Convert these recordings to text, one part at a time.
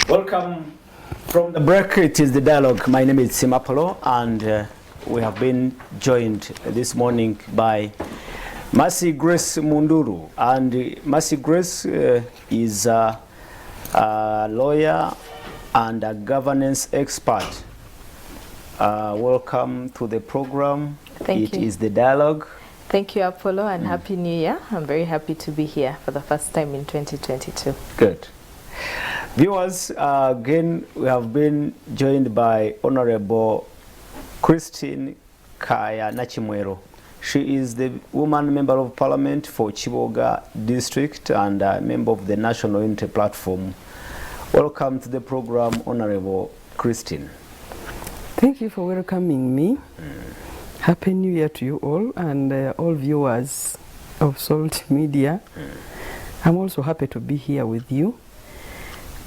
Welcome from the break. It is the dialogue. My name is Simapolo, and we have been joined this morning by Mercy Grace Munduru. And Mercy Grace is a lawyer and a governance expert. Welcome to the program. Thank you. It is the dialogue. Thank you, Apollo, and Happy New Year. I'm very happy to be here for the first time in 2022. Good. Viewers, again, we have been joined by Honorable Christine Kaya Nachimwero. She is the woman member of parliament for Chiboga district and a member of the National Unity Platform. Welcome to the program, Honorable Christine. Thank you for welcoming me. Happy New Year to you all and all viewers of Salt Media. I'm also happy to be here with you.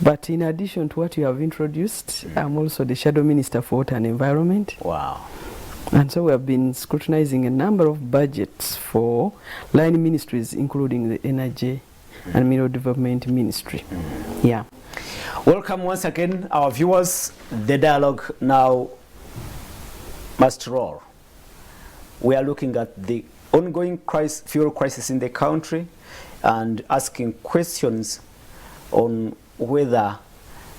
But in addition to what you have introduced, I'm also the Shadow Minister for Water and Environment. Wow. And so we have been scrutinizing a number of budgets for line ministries, including the Energy and Mineral Development Ministry. Yeah. Welcome once again, our viewers. The dialogue now must roll. We are looking at the ongoing fuel crisis in the country and asking questions on whether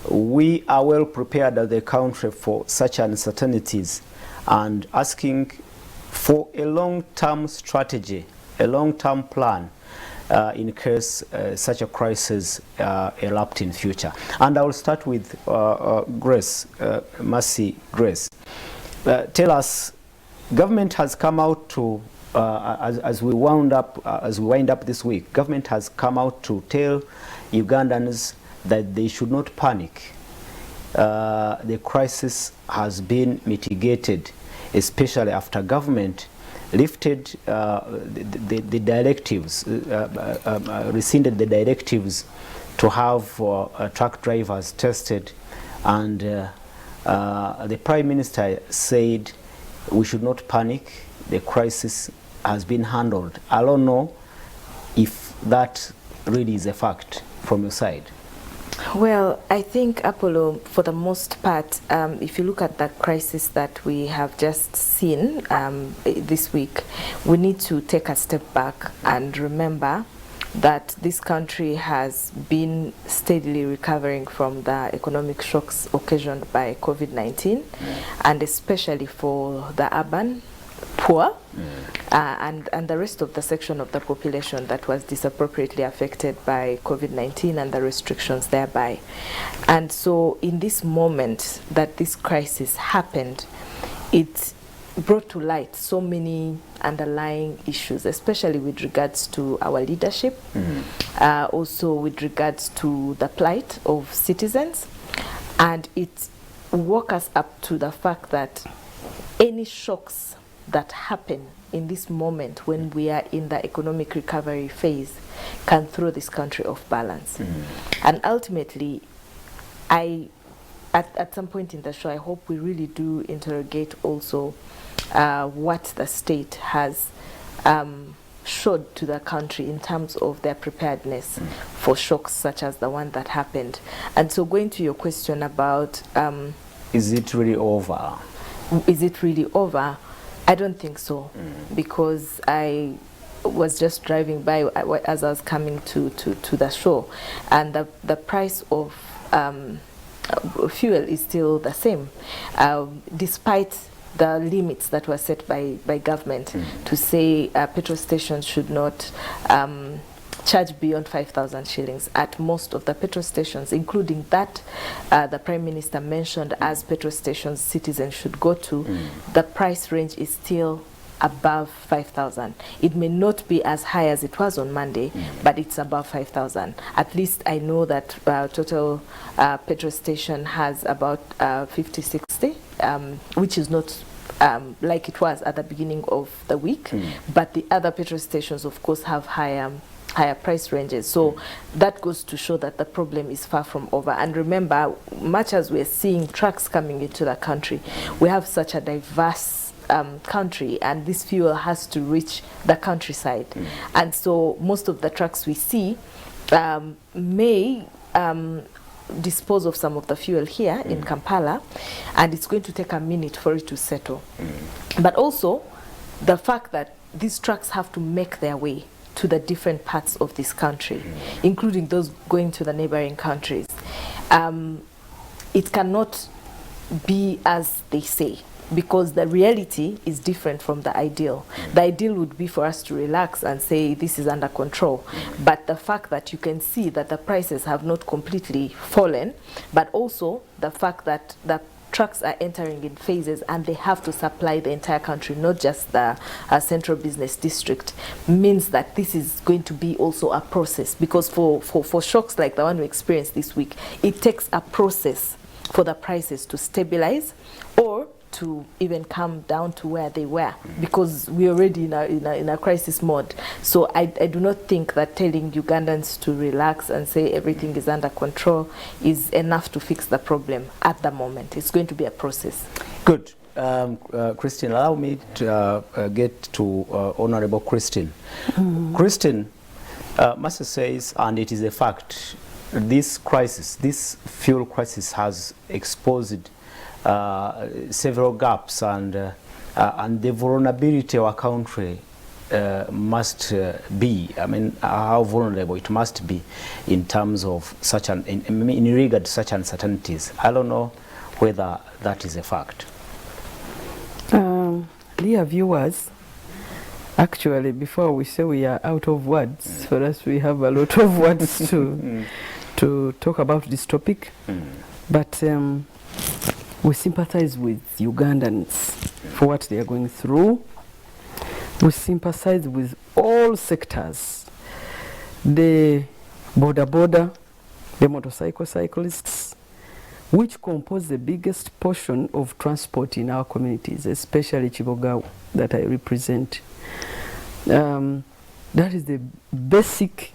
we are well prepared as a country for such uncertainties, and asking for a long-term strategy, a long-term plan in case such a crisis erupt in future. And I will start with Grace, Mercy Grace. Tell us, government has come out to, as we wind up this week, government has come out to tell Ugandans that they should not panic. The crisis has been mitigated, especially after government lifted the directives, rescinded the directives to have truck drivers tested, and the Prime Minister said we should not panic. The crisis has been handled. I don't know if that really is a fact from your side. Well, I think, Apollo, for the most part, if you look at the crisis that we have just seen this week, we need to take a step back and remember that this country has been steadily recovering from the economic shocks occasioned by COVID-19, and especially for the urban poor and the rest of the section of the population that was disappropriately affected by COVID-19 and the restrictions thereby. And so in this moment that this crisis happened, it brought to light so many underlying issues, especially with regards to our leadership, also with regards to the plight of citizens, and it woke us up to the fact that any shocks that happen in this moment when we are in the economic recovery phase can throw this country off balance. And ultimately, at some point in the show, I hope we really do interrogate also what the state has showed to the country in terms of their preparedness for shocks such as the one that happened. And so going to your question about is it really over? Is it really over? I don't think so, because I was just driving by as I was coming to the show, and the price of fuel is still the same, despite the limits that were set by government to say petrol stations should not charge beyond 5,000 shillings at most of the petrol stations, including that the Prime Minister mentioned as petrol stations citizens should go to. The price range is still above 5,000. It may not be as high as it was on Monday, but it's above 5,000. At least I know that total petrol station has about 50-60, which is not like it was at the beginning of the week, but the other petrol stations, of course, have higher price ranges. So that goes to show that the problem is far from over. And remember, much as we're seeing trucks coming into the country, we have such a diverse country, and this fuel has to reach the countryside. And so most of the trucks we see may dispose of some of the fuel here in Kampala, and it's going to take a minute for it to settle. But also the fact that these trucks have to make their way to the different parts of this country, including those going to the neighboring countries. It cannot be as they say, because the reality is different from the ideal. The ideal would be for us to relax and say this is under control. But the fact that you can see that the prices have not completely fallen, but also the fact that the trucks are entering in phases and they have to supply the entire country, not just the central business district, means that this is going to be also a process. Because for shocks like the one we experienced this week, it takes a process for the prices to stabilize or to even come down to where they were, because we're already in a crisis mode. So I do not think that telling Ugandans to relax and say everything is under control is enough to fix the problem at the moment. It's going to be a process. Good. Christine, allow me to get to Honorable Christine. Christine, Master says, and it is a fact, this crisis, this fuel crisis has exposed several gaps, and the vulnerability of our country must be, I mean, how vulnerable it must be in terms of such in regard to such uncertainties. I don't know whether that is a fact. Dear viewers, actually, before we say we are out of words, for us we have a lot of words to talk about this topic, but we sympathize with Ugandans for what they are going through. We sympathize with all sectors, the border, the motorcycle cyclists, which compose the biggest portion of transport in our communities, especially Chiboga that I represent. That is the basic,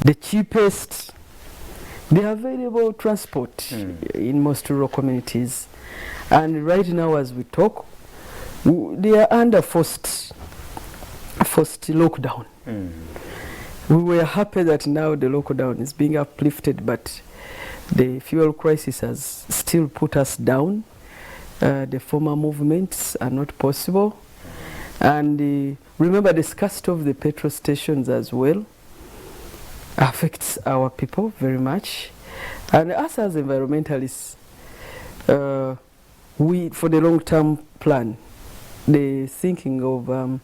the cheapest, the available transport in most rural communities. And right now as we talk, they are under forced lockdown. We were happy that now the lockdown is being uplifted, but the fuel crisis has still put us down. The former movements are not possible. And remember, the scarcity of the petrol stations as well affects our people very much. And us as environmentalists, we, for the long-term plan, the thinking of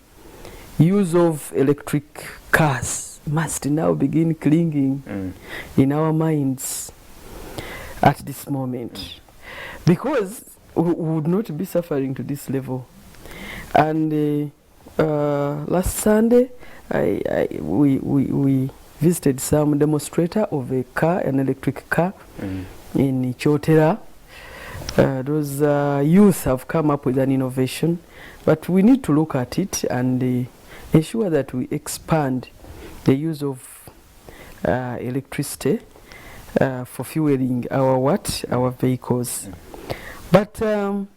use of electric cars must now begin clinging in our minds at this moment, because we would not be suffering to this level. And last Sunday, we visited some demonstrator of a car, an electric car, in Chotera. Those youth have come up with an innovation, but we need to look at it and ensure that we expand the use of electricity for fueling our vehicles. But the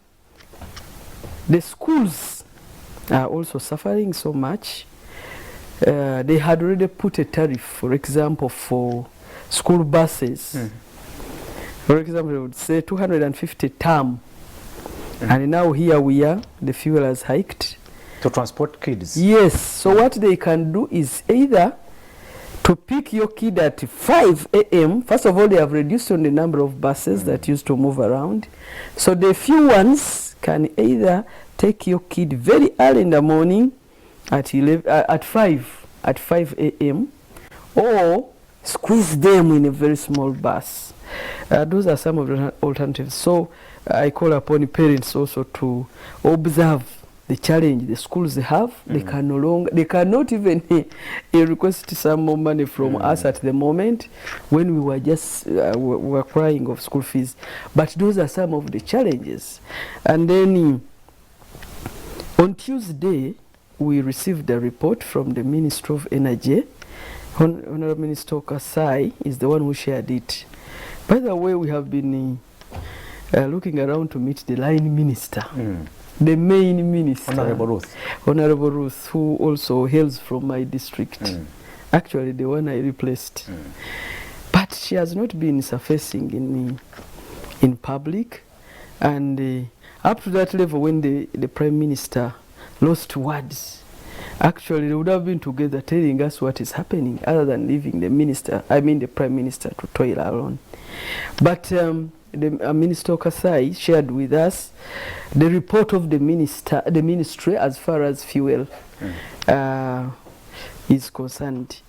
schools are also suffering so much. They had already put a tariff, for example, for school buses. For example, they would say 250 term. And now here we are, the fuel has hiked. To transport kids? Yes. So what they can do is either to pick your kid at 5 a.m. First of all, they have reduced on the number of buses that used to move around. So the few ones can either take your kid very early in the morning at 5 a.m. or squeeze them in a very small bus. Those are some of the alternatives. So I call upon parents also to observe the challenge the schools have. They can no longer, they cannot even request some more money from us at the moment, when we were just we were crying of school fees. But those are some of the challenges. And then on Tuesday, we received a report from the Minister of Energy. Honorable Minister Kasai is the one who shared it. By the way, we have been looking around to meet the line minister. the main minister, Honorable Ruth, who also hails from my district. Actually, the one I replaced. But she has not been surfacing in public, and up to that level, when the Prime Minister lost words, actually they would have been together telling us what is happening, other than leaving the Prime Minister to toil alone. But the Minister Kasai shared with us the report of the ministry as far as fuel is concerned.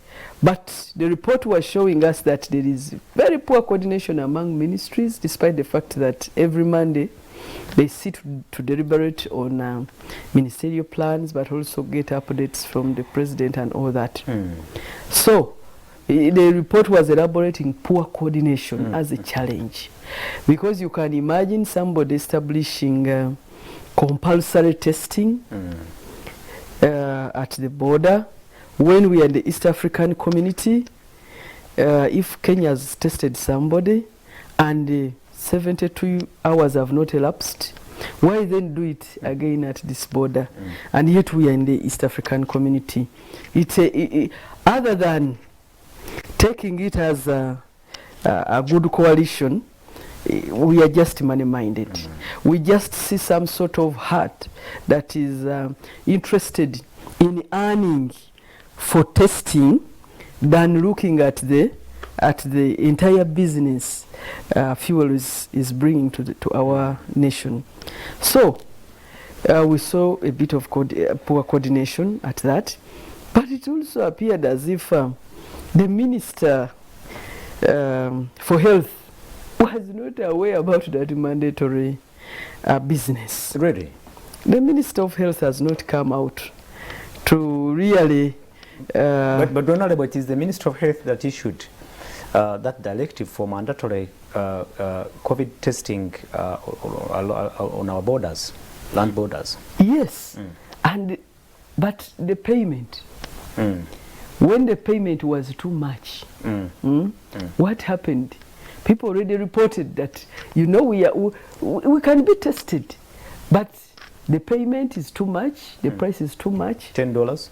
But the report was showing us that there is very poor coordination among ministries, despite the fact that every Monday they sit to deliberate on ministerial plans, but also get updates from the president and all that. So the report was elaborating poor coordination as a challenge, because you can imagine somebody establishing compulsory testing at the border. When we are in the East African community, if Kenya has tested somebody and 72 hours have not elapsed, why then do it again at this border? And yet we are in the East African community. Other than taking it as a good coalition, we are just money-minded. We just see some sort of heart that is interested in earning for testing than looking at the entire business fuel is bringing to our nation. So we saw a bit of poor coordination at that, but it also appeared as if the Minister for Health was not aware about that mandatory business. Really? The Minister of Health has not come out to really... but Honorable, it is the Minister of Health that issued that directive for mandatory COVID testing on our borders, land borders. Yes, but the payment, when the payment was too much, what happened? People already reported that, you know, we can be tested, but the payment is too much, the price is too much. $10?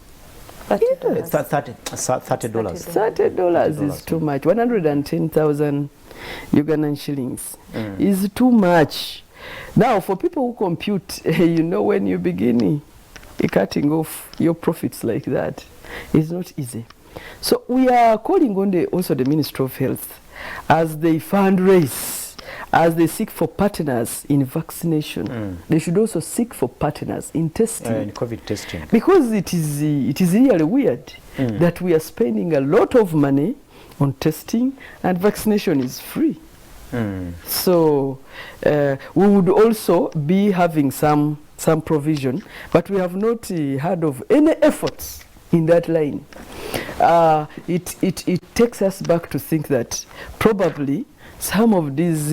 Yes. $30. $30 is too much. 110,000 Ugandan shillings is too much. Now, for people who compute, you know, when you begin cutting off your profits like that, it's not easy. So we are calling on also the Ministry of Health, as they fundraise, as they seek for partners in vaccination, they should also seek for partners in testing. In COVID testing. Because it is really weird that we are spending a lot of money on testing and vaccination is free. So we would also be having some provision, but we have not heard of any efforts in that line. It takes us back to think that probably some of these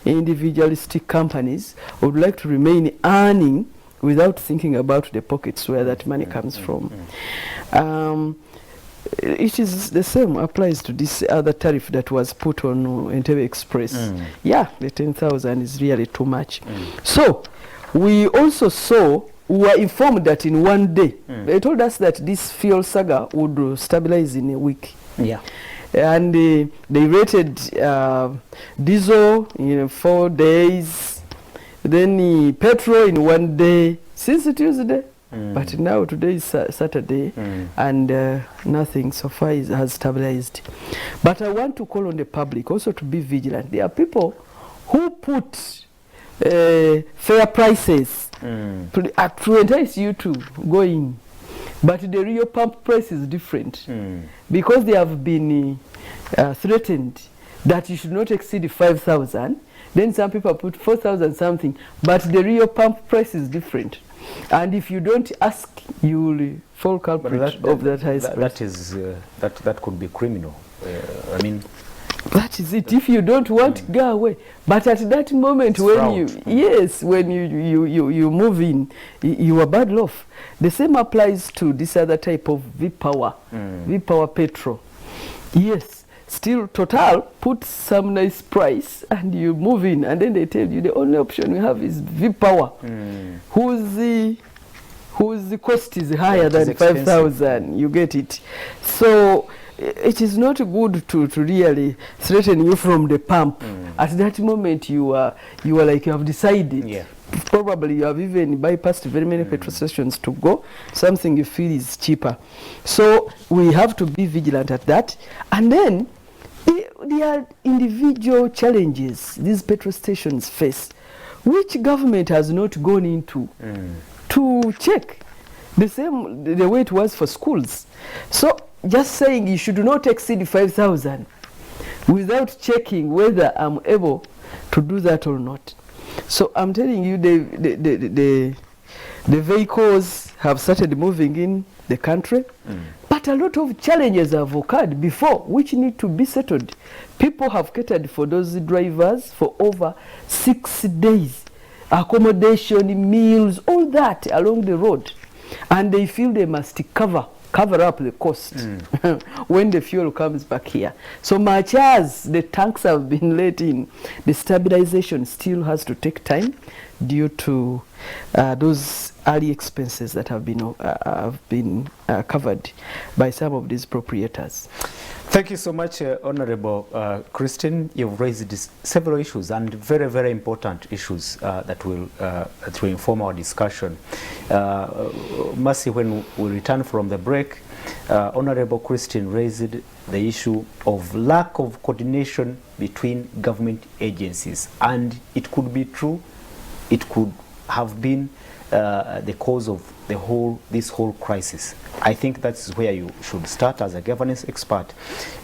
individualistic companies would like to remain earning without thinking about the pockets where that money comes from. It is the same applies to this other tariff that was put on Entebbe Express. Yeah, the 10,000 is really too much. So we also were informed that in one day, they told us that this fuel saga would stabilize in a week. Yeah. And they rated diesel in 4 days, then petrol in 1 day since Tuesday. But now today is Saturday, and nothing so far has stabilized. But I want to call on the public also to be vigilant. There are people who put fair prices to entice you to go in, but the real pump price is different because they have been threatened that you should not exceed 5,000. Then some people put 4,000 something, but the real pump price is different. And if you don't ask, you will fall culprit of that high price. That could be criminal. I mean, that is it. If you don't want, go away. But at that moment, when you move in, you are bad off. The same applies to this other type of V-Power, V-Power petrol. Yes, still Total puts some nice price and you move in, and then they tell you the only option we have is V-Power, whose cost is higher than 5,000. You get it. So it is not good to really threaten you from the pump. At that moment you are like you have decided. Yeah. Probably you have even bypassed very many petrol stations to go something you feel is cheaper. So we have to be vigilant at that. And then there are individual challenges these petrol stations face, which government has not gone into to check. The way it was for schools. So just saying you should not exceed 5,000 without checking whether I'm able to do that or not. So I'm telling you, the vehicles have started moving in the country, but a lot of challenges have occurred before, which need to be settled. People have catered for those drivers for over 6 days. Accommodation, meals, all that along the road. And they feel they must cover up the cost when the fuel comes back here. So much as the tanks have been let in, the stabilization still has to take time due to those early expenses that have been covered by some of these proprietors. Thank you so much, Honorable Christine. You've raised several issues and very, very important issues that will inform our discussion. Mercy, when we return from the break, Honorable Christine raised the issue of lack of coordination between government agencies, and it could be true, it could have been the cause of this whole crisis. I think that's where you should start as a governance expert.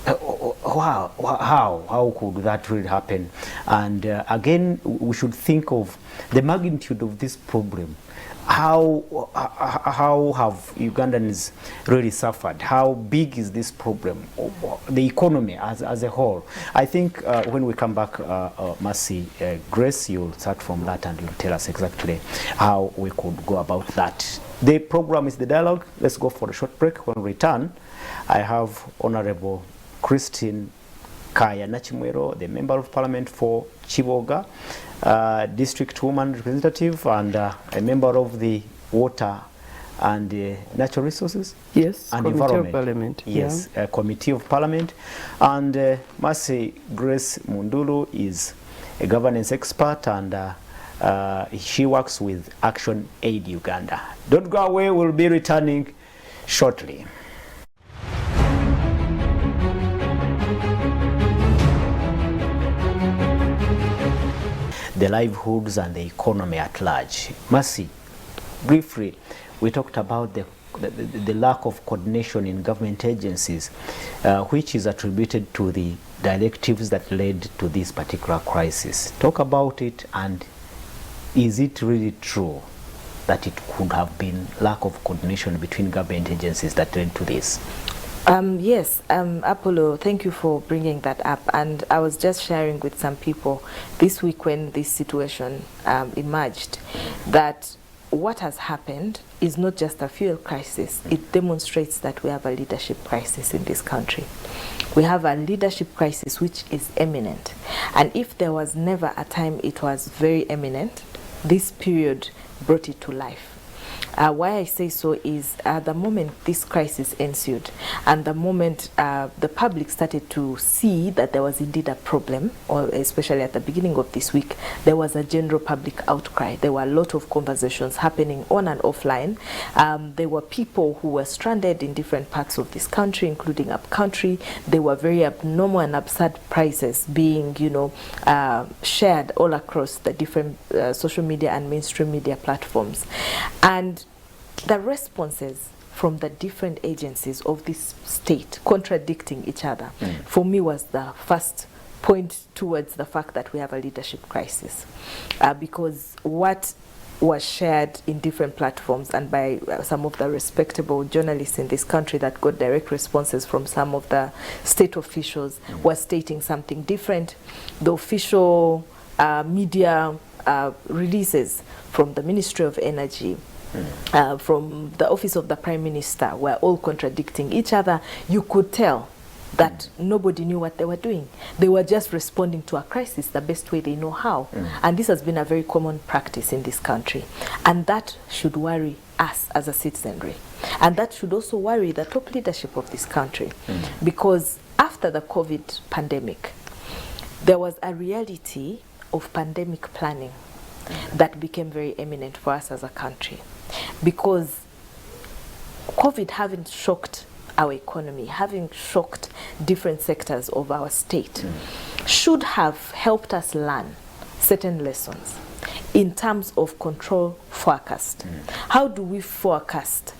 How could that really happen? And again, we should think of the magnitude of this problem. How have Ugandans really suffered? How big is this problem? The economy as a whole. I think when we come back, Mercy, Grace, you'll start from that and you'll tell us exactly how we could go about that. The program is The Dialogue. Let's go for a short break. When we return, I have Honorable Christine Kaya Nachimwero, the Member of Parliament for Chiboga, District Woman Representative, and a member of the Water and Natural Resources and Environment. Of Parliament. Yes, yeah. Committee of Parliament. And Mercy Grace Mundulu is a governance expert, and she works with Action Aid Uganda. Don't go away, we'll be returning shortly. The livelihoods and the economy at large. Mercy, briefly, we talked about the lack of coordination in government agencies, which is attributed to the directives that led to this particular crisis. Talk about it, and is it really true that it could have been lack of coordination between government agencies that led to this? Yes, Apollo, thank you for bringing that up. And I was just sharing with some people this week when this situation emerged, that what has happened is not just a fuel crisis. It demonstrates that we have a leadership crisis in this country. We have a leadership crisis which is imminent. And if there was never a time it was very imminent, this period brought it to life. Why I say so is the moment this crisis ensued and the moment the public started to see that there was indeed a problem, or especially at the beginning of this week, there was a general public outcry. There were a lot of conversations happening on and offline. There were people who were stranded in different parts of this country, including up country. There were very abnormal and absurd prices being, shared all across the different social media and mainstream media platforms. And the responses from the different agencies of this state contradicting each other, for me, was the first point towards the fact that we have a leadership crisis. Because what was shared in different platforms and by some of the respectable journalists in this country that got direct responses from some of the state officials was stating something different. The official media releases from the Ministry of Energy, from the Office of the Prime Minister, were all contradicting each other. You could tell that nobody knew what they were doing. They were just responding to a crisis the best way they know how. And this has been a very common practice in this country. And that should worry us as a citizenry. And that should also worry the top leadership of this country. Because after the COVID pandemic, there was a reality of pandemic planning that became very eminent for us as a country. Because COVID having shocked our economy, having shocked different sectors of our state, should have helped us learn certain lessons in terms of control forecast. How do we forecast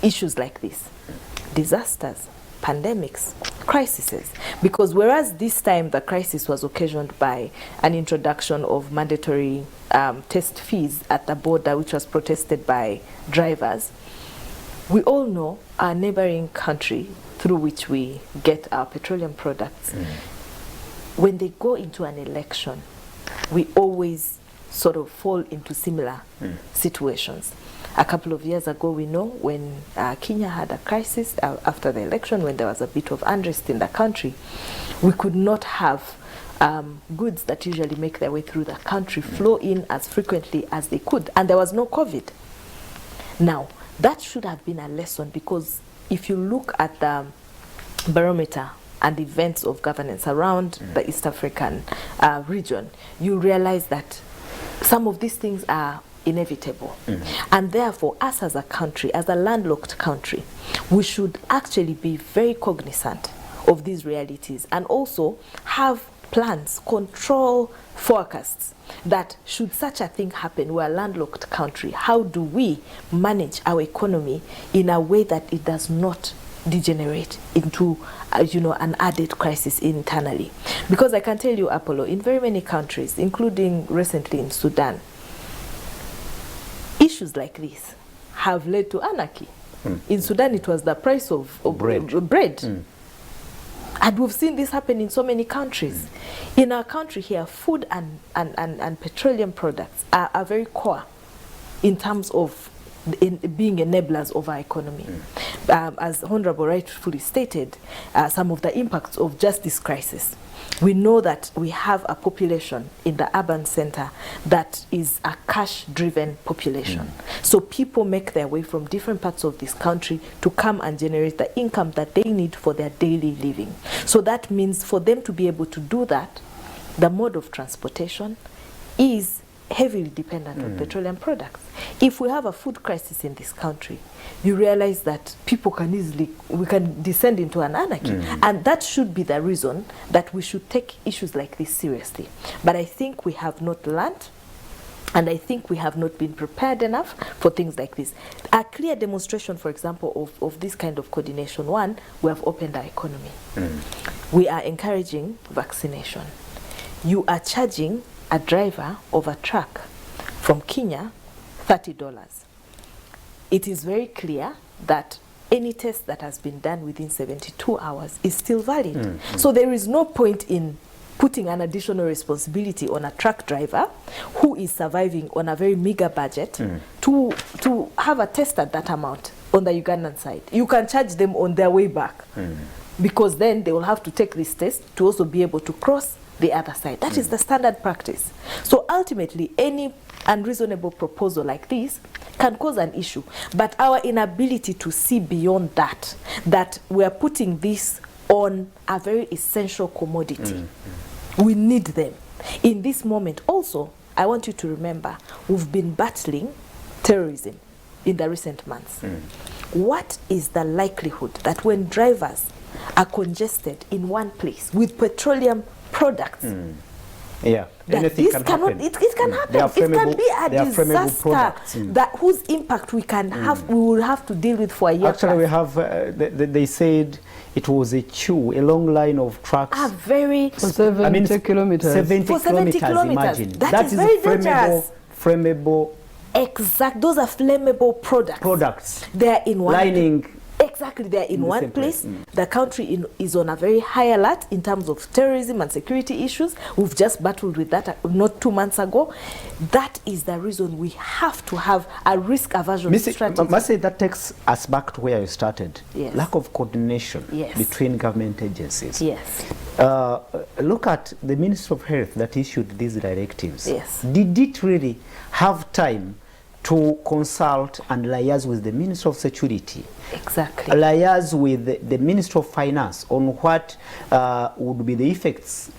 issues like this? Disasters, pandemics, crises. Because whereas this time the crisis was occasioned by an introduction of mandatory test fees at the border, which was protested by drivers, we all know our neighboring country through which we get our petroleum products, when they go into an election, we always sort of fall into similar situations. A couple of years ago, we know when Kenya had a crisis after the election, when there was a bit of unrest in the country, we could not have goods that usually make their way through the country flow in as frequently as they could, and there was no COVID. Now, that should have been a lesson, because if you look at the barometer and events of governance around the East African region, you realize that some of these things are inevitable. And therefore, us as a country, as a landlocked country, we should actually be very cognizant of these realities and also have plans, control forecasts that should such a thing happen, we're a landlocked country, how do we manage our economy in a way that it does not degenerate into an added crisis internally? Because I can tell you, Apollo, in very many countries, including recently in Sudan, issues like this have led to anarchy. In Sudan, it was the price of bread. And we've seen this happen in so many countries. In our country here, food and petroleum products are very core in terms of being enablers of our economy. As Honorable rightfully stated, some of the impacts of just this crisis. We know that we have a population in the urban center that is a cash-driven population. So people make their way from different parts of this country to come and generate the income that they need for their daily living. So that means for them to be able to do that, the mode of transportation is heavily dependent on petroleum products. If we have a food crisis in this country, you realize that people we can descend into an anarchy. And that should be the reason that we should take issues like this seriously. But I think we have not learned, and I think we have not been prepared enough for things like this. A clear demonstration, for example, of this kind of coordination. One, we have opened our economy. We are encouraging vaccination. You are charging a driver of a truck from Kenya $30. It is very clear that any test that has been done within 72 hours is still valid. So there is no point in putting an additional responsibility on a truck driver who is surviving on a very meager budget to have a test at that amount on the Ugandan side. You can charge them on their way back because then they will have to take this test to also be able to cross the other side. That is the standard practice. So ultimately, any unreasonable proposal like this can cause an issue. But our inability to see beyond that we are putting this on a very essential commodity. We need them. In this moment also, I want you to remember, we've been battling terrorism in the recent months. What is the likelihood that when drivers are congested in one place with petroleum products, anything can happen. It can happen. It can be a disaster whose impact we will have to deal with for a year. Actually, we have. They said it was a long line of trucks. For 70 kilometers. 70 kilometers. Imagine that is very dangerous. Flammable. Exact. Those are flammable products. Products. They are in one lining. Exactly, they're in the one same place. place. The country is on a very high alert in terms of terrorism and security issues. We've just battled with that not 2 months ago. That is the reason we have to have a risk aversion strategy. Must say that takes us back to where you started. Yes. Lack of coordination between government agencies. Yes. Look at the Ministry of Health that issued these directives. Yes. Did it really have time to consult and liaise with the Ministry of Security? Exactly. Liaise with the Ministry of Finance on what would be the effects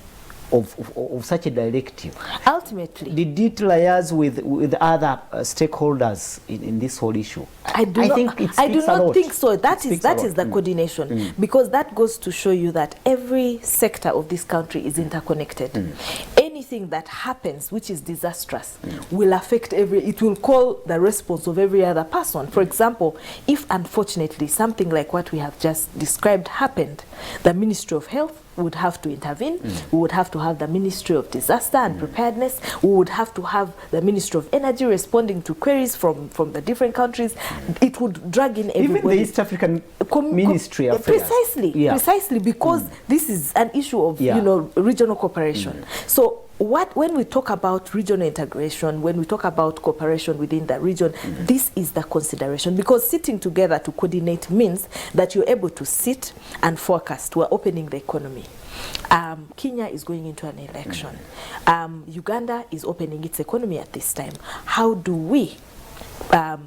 of such a directive? Ultimately, did it liaise with other stakeholders in this whole issue? I do not think so. That is the coordination, because that goes to show you that every sector of this country is interconnected. Anything that happens which is disastrous will affect it will call the response of every other person. For example, if unfortunately something like what we have just described happened, the Ministry of Health would have to intervene. We would have to have the Ministry of Disaster and Preparedness. We would have to have the Ministry of Energy responding to queries from the different countries. It would drag in everybody. Even the East African Ministry of Affairs. Precisely, because this is an issue of regional cooperation. So when we talk about regional integration, when we talk about cooperation within the region, this is the consideration, because sitting together to coordinate means that you're able to sit and forecast. We're opening the economy. Kenya is going into an election. Uganda is opening its economy at this time. How do we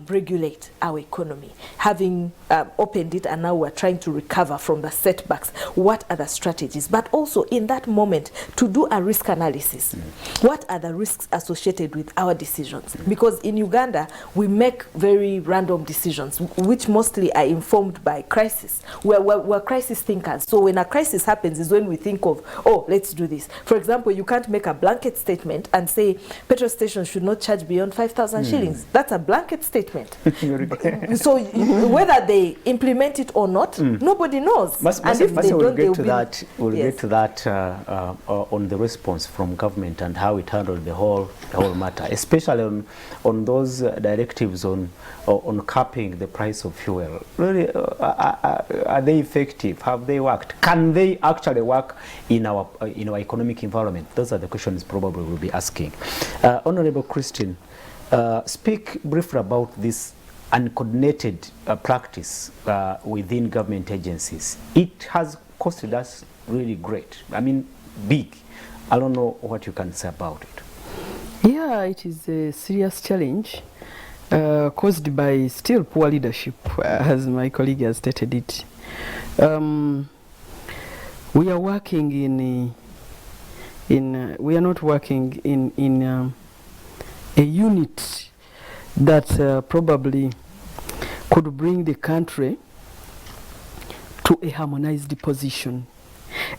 regulate our economy? Having opened it and now we're trying to recover from the setbacks, what are the strategies? But also in that moment to do a risk analysis. What are the risks associated with our decisions? Because in Uganda we make very random decisions which mostly are informed by crisis. We're crisis thinkers. So when a crisis happens is when we think of, oh, let's do this. For example, you can't make a blanket statement and say petrol stations should not charge beyond 5,000 shillings. That's a blanket statement. So whether they implement it or not, nobody knows. And if they don't, we'll get to that on the response from government and how it handled the whole matter, especially on those directives on capping the price of fuel. Really, are they effective? Have they worked? Can they actually work in our economic environment? Those are the questions probably we'll be asking. Honorable Christine, speak briefly about this uncoordinated practice within government agencies. It has costed us really great. I mean, big. I don't know what you can say about it. Yeah, it is a serious challenge caused by still poor leadership, as my colleague has stated it. We are working we are not working in a unit that probably could bring the country to a harmonized position.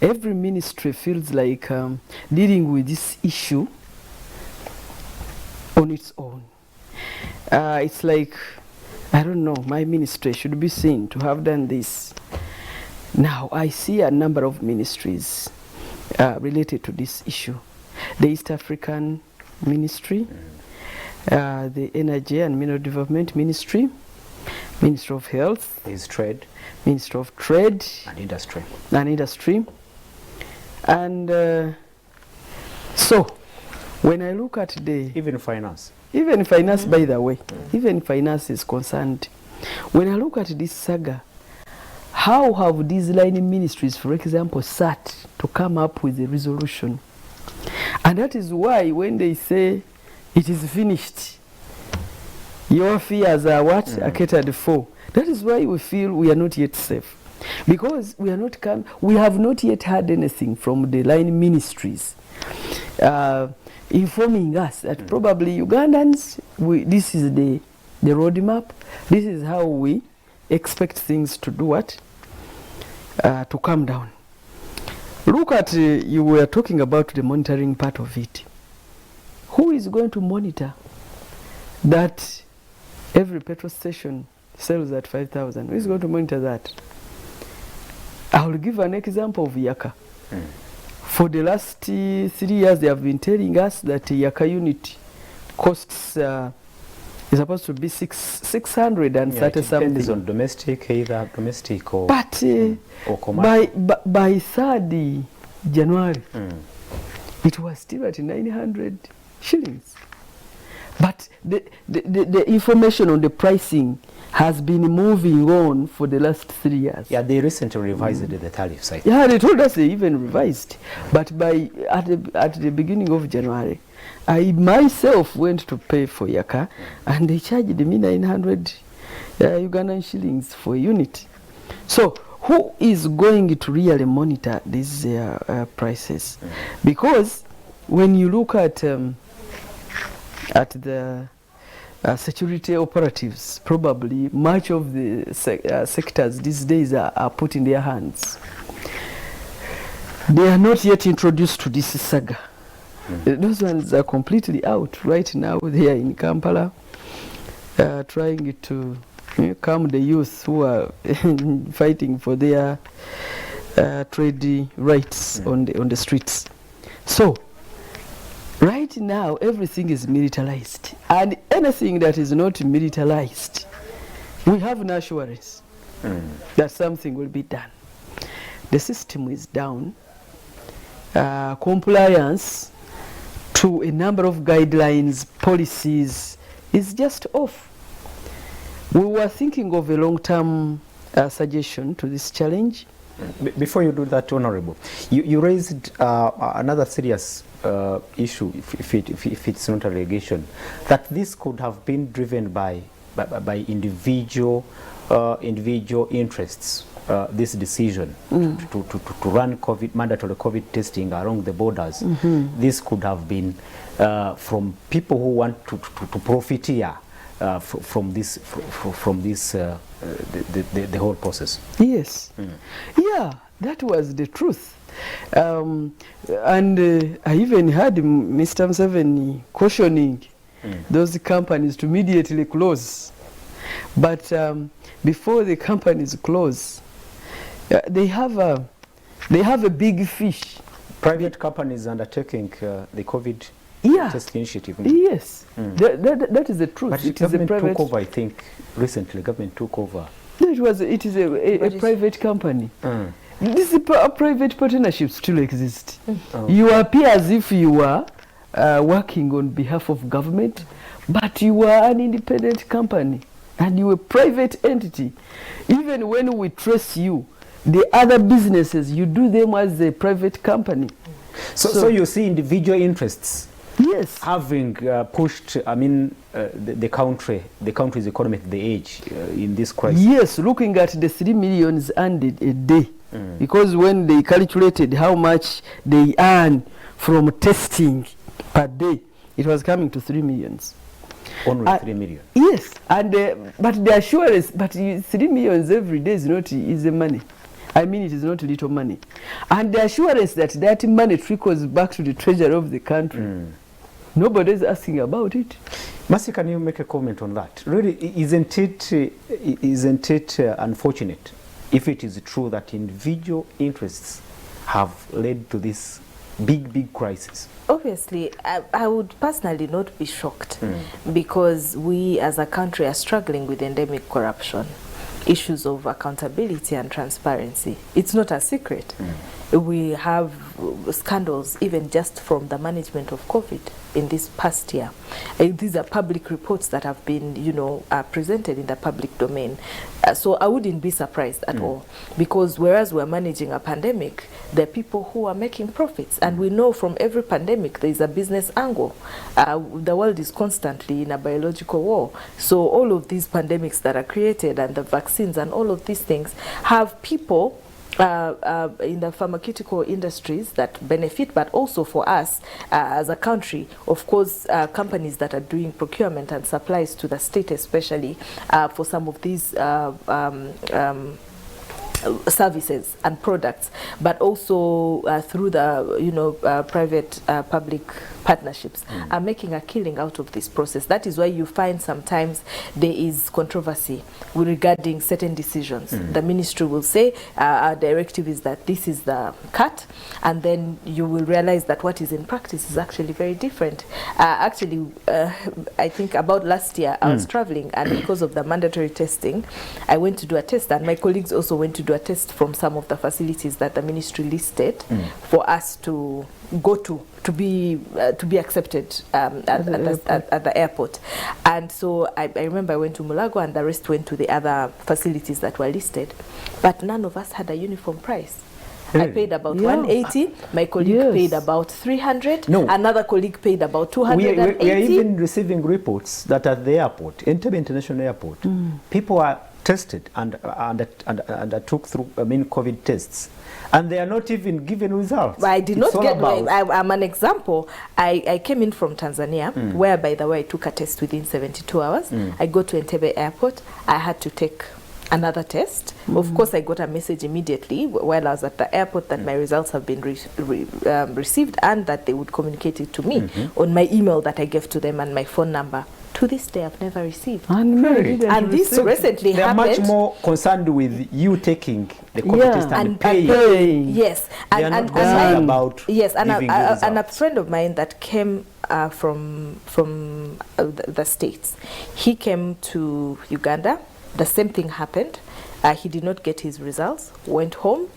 Every ministry feels like dealing with this issue on its own. It's like, I don't know, my ministry should be seen to have done this. Now, I see a number of ministries related to this issue. The East African Ministry, the Energy and Mineral Development Ministry, Ministry of Health, Ministry of Trade and Industry. And so, when I look at even finance, by the way, even finance is concerned. When I look at this saga, how have these line ministries, for example, sat to come up with a resolution? And that is why when they say it is finished, your fears are what? Are catered for. That is why we feel we are not yet safe. Because we have not yet heard anything from the line ministries informing us that probably Ugandans, this is the roadmap, this is how we expect things to do what? To come down. Look at, you were talking about the monitoring part of it. Who is going to monitor that every petrol station sells at 5,000? Who is going to monitor that? I will give an example of Yaka. For the last 3 years, they have been telling us that Yaka unit costs It's supposed to be 630 it something. depends on domestic, either domestic or, But or commercial. by 3rd January, it was still at 900 shillings. But the information on the pricing has been moving on for the last 3 years. Yeah, they recently revised the tariffs. Yeah, they told us they even revised. But at the beginning of January, I myself went to pay for Yaka, and they charged me 900 Ugandan shillings for a unit. So who is going to really monitor these prices? Because when you look at the security operatives, probably much of the sectors these days are put in their hands. They are not yet introduced to this saga. Those ones are completely out right now. They are in Kampala, trying to calm the youth who are fighting for their trade rights on the streets. So right now everything is militarized, and anything that is not militarized, we have an assurance that something will be done. The system is down. Compliance to a number of guidelines, policies is just off. We were thinking of a long-term suggestion to this challenge. Before you do that, Honorable, you raised another serious issue, if it's not a allegation, that this could have been driven by individual interests. This decision to run mandatory COVID testing along the borders, this could have been from people who want to profiteer from this the whole process. Yes, yeah, that was the truth. And I even heard Mr. Museveni cautioning those companies to immediately close. But before the companies close, they have a big fish. Private companies undertaking the COVID test initiative. Yes, that is the truth. But it is a private. Took over, I think, recently. Government took over. No, it is a private company. This private partnerships still exist. You appear as if you are working on behalf of government, but you are an independent company and you are a private entity. Even when we trace you, the other businesses, you do them as a private company. So you see individual interests, yes, having pushed, the country's economy to the edge in this crisis. Yes, looking at the 3 million earned a day, because when they calculated how much they earn from testing per day, it was coming to 3 million. Only 3 million. Yes, and but the assurance, 3 million every day is not easy money. I mean, it is not little money. And the assurance that that money trickles back to the treasury of the country, nobody is asking about it. Mercy, can you make a comment on that? Really, isn't it unfortunate if it is true that individual interests have led to this big crisis? Obviously, I would personally not be shocked because we as a country are struggling with endemic corruption, issues of accountability and transparency. It's not a secret. We have scandals even just from the management of COVID in this past year. These are public reports that have been, presented in the public domain. So I wouldn't be surprised at all, because whereas we're managing a pandemic, there are people who are making profits. And we know from every pandemic there is a business angle. The world is constantly in a biological war. So all of these pandemics that are created and the vaccines and all of these things have people in the pharmaceutical industries that benefit, but also for us as a country, of course, companies that are doing procurement and supplies to the state, especially for some of these services and products, but also through the private public partnerships are making a killing out of this process. That is why you find sometimes there is controversy regarding certain decisions. The ministry will say our directive is that this is the cut, and then you will realize that what is in practice is actually very different. I think about last year I was traveling, and because of the mandatory testing, I went to do a test, and my colleagues also went to do a test from some of the facilities that the ministry listed for us to go to be accepted at the airport. And so I remember I went to Mulago, and the rest went to the other facilities that were listed, but none of us had a uniform price. I paid about 180. My colleague paid about 300. No. Another colleague paid about 280. We are even receiving reports that at the airport, Entebbe International Airport, people are tested and took through COVID tests, and they are not even given results. I did not get. I'm an example. I came in from Tanzania, where, by the way, I took a test within 72 hours. I go to Entebbe Airport. I had to take another test. Of course, I got a message immediately while I was at the airport that my results have been received, and that they would communicate it to me on my email that I gave to them and my phone number. To this day, I've never received. And this recently They're happened. much more concerned with you taking the COVID test and paying. Yes, They are not concerned about and a friend of mine that came from the States, he came to Uganda. The same thing happened. He did not get his results, went home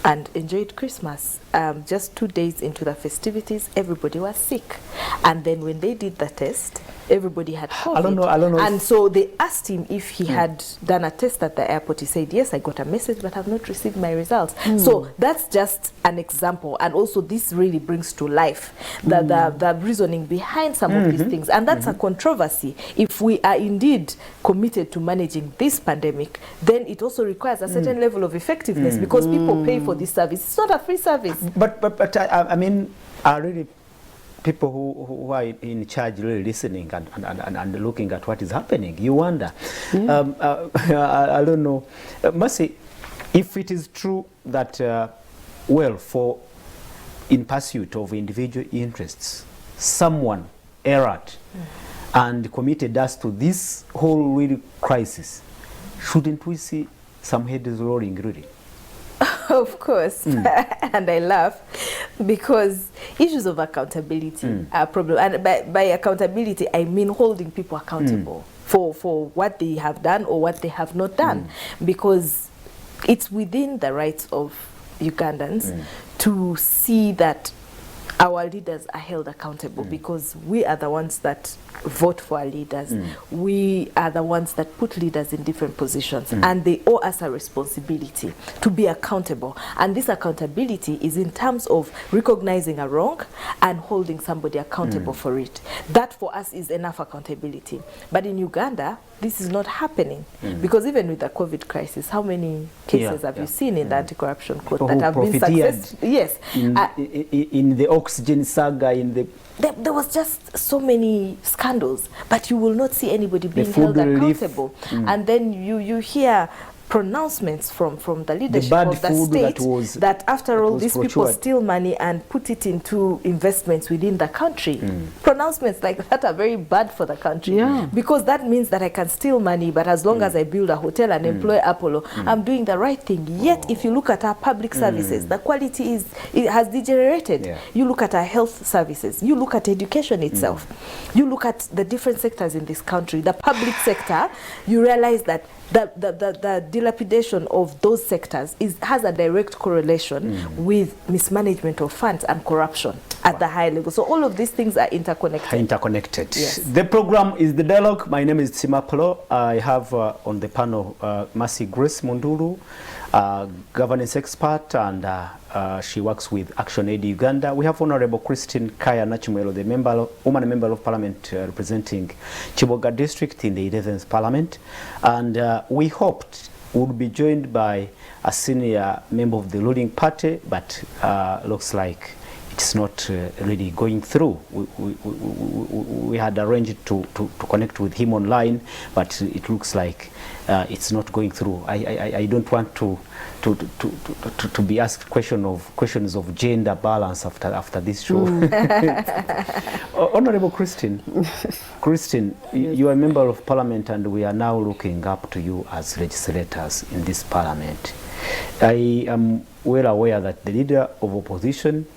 and enjoyed Christmas. Just 2 days into the festivities, everybody was sick. And then when they did the test, everybody had COVID. I don't know. And so they asked him if he had done a test at the airport. He said, yes, I got a message, but I've not received my results. So that's just an example. And also this really brings to life the reasoning behind some of these things. And that's a controversy. If we are indeed committed to managing this pandemic, then it also requires a certain level of effectiveness, because people pay for this service. It's not a free service. But I mean, are really people who are in charge really listening and looking at what is happening? You wonder. I don't know. Mercy, if it is true that, in pursuit of individual interests, someone erred and committed us to this whole real crisis, shouldn't we see some heads rolling, really? Of course. And I laugh because issues of accountability are a problem. And by accountability, I mean holding people accountable for what they have done or what they have not done. Because it's within the rights of Ugandans to see that our leaders are held accountable, because we are the ones that vote for our leaders. We are the ones that put leaders in different positions, and they owe us a responsibility to be accountable. And this accountability is in terms of recognizing a wrong and holding somebody accountable for it. That for us is enough accountability. But in Uganda, this is not happening, because even with the COVID crisis, how many cases have you seen in the anti-corruption court that have been successful? Yes. In the oxygen saga, there was just so many scandals, but you will not see anybody being held accountable. And then you hear pronouncements from the leadership of the state that after all, these people steal money and put it into investments within the country. Pronouncements like that are very bad for the country, because that means that I can steal money, but as long as I build a hotel and employ Apollo, I'm doing the right thing. Yet if you look at our public services, the quality has degenerated. You look at our health services, you look at education itself, you look at the different sectors in this country, the public sector, you realize that the dilapidation of those sectors has a direct correlation with mismanagement of funds and corruption at the high level. So all of these things are interconnected. Yes. The program is The Dialogue. My name is Simapolo. I have on the panel Mercy Grace Mundulu, governance expert, and she works with Action Aid Uganda. We have Honorable Christine Kaya Nachimwelo, the woman member of parliament representing Chiboga district in the 11th parliament. And we hoped would be joined by a senior member of the ruling party, but looks like it's not really going through. We had arranged to connect with him online, but it looks like it's not going through. I don't want to be asked questions of gender balance after this show. Honorable Christine, you are a member of Parliament, and we are now looking up to you as legislators in this Parliament. I am well aware that the leader of opposition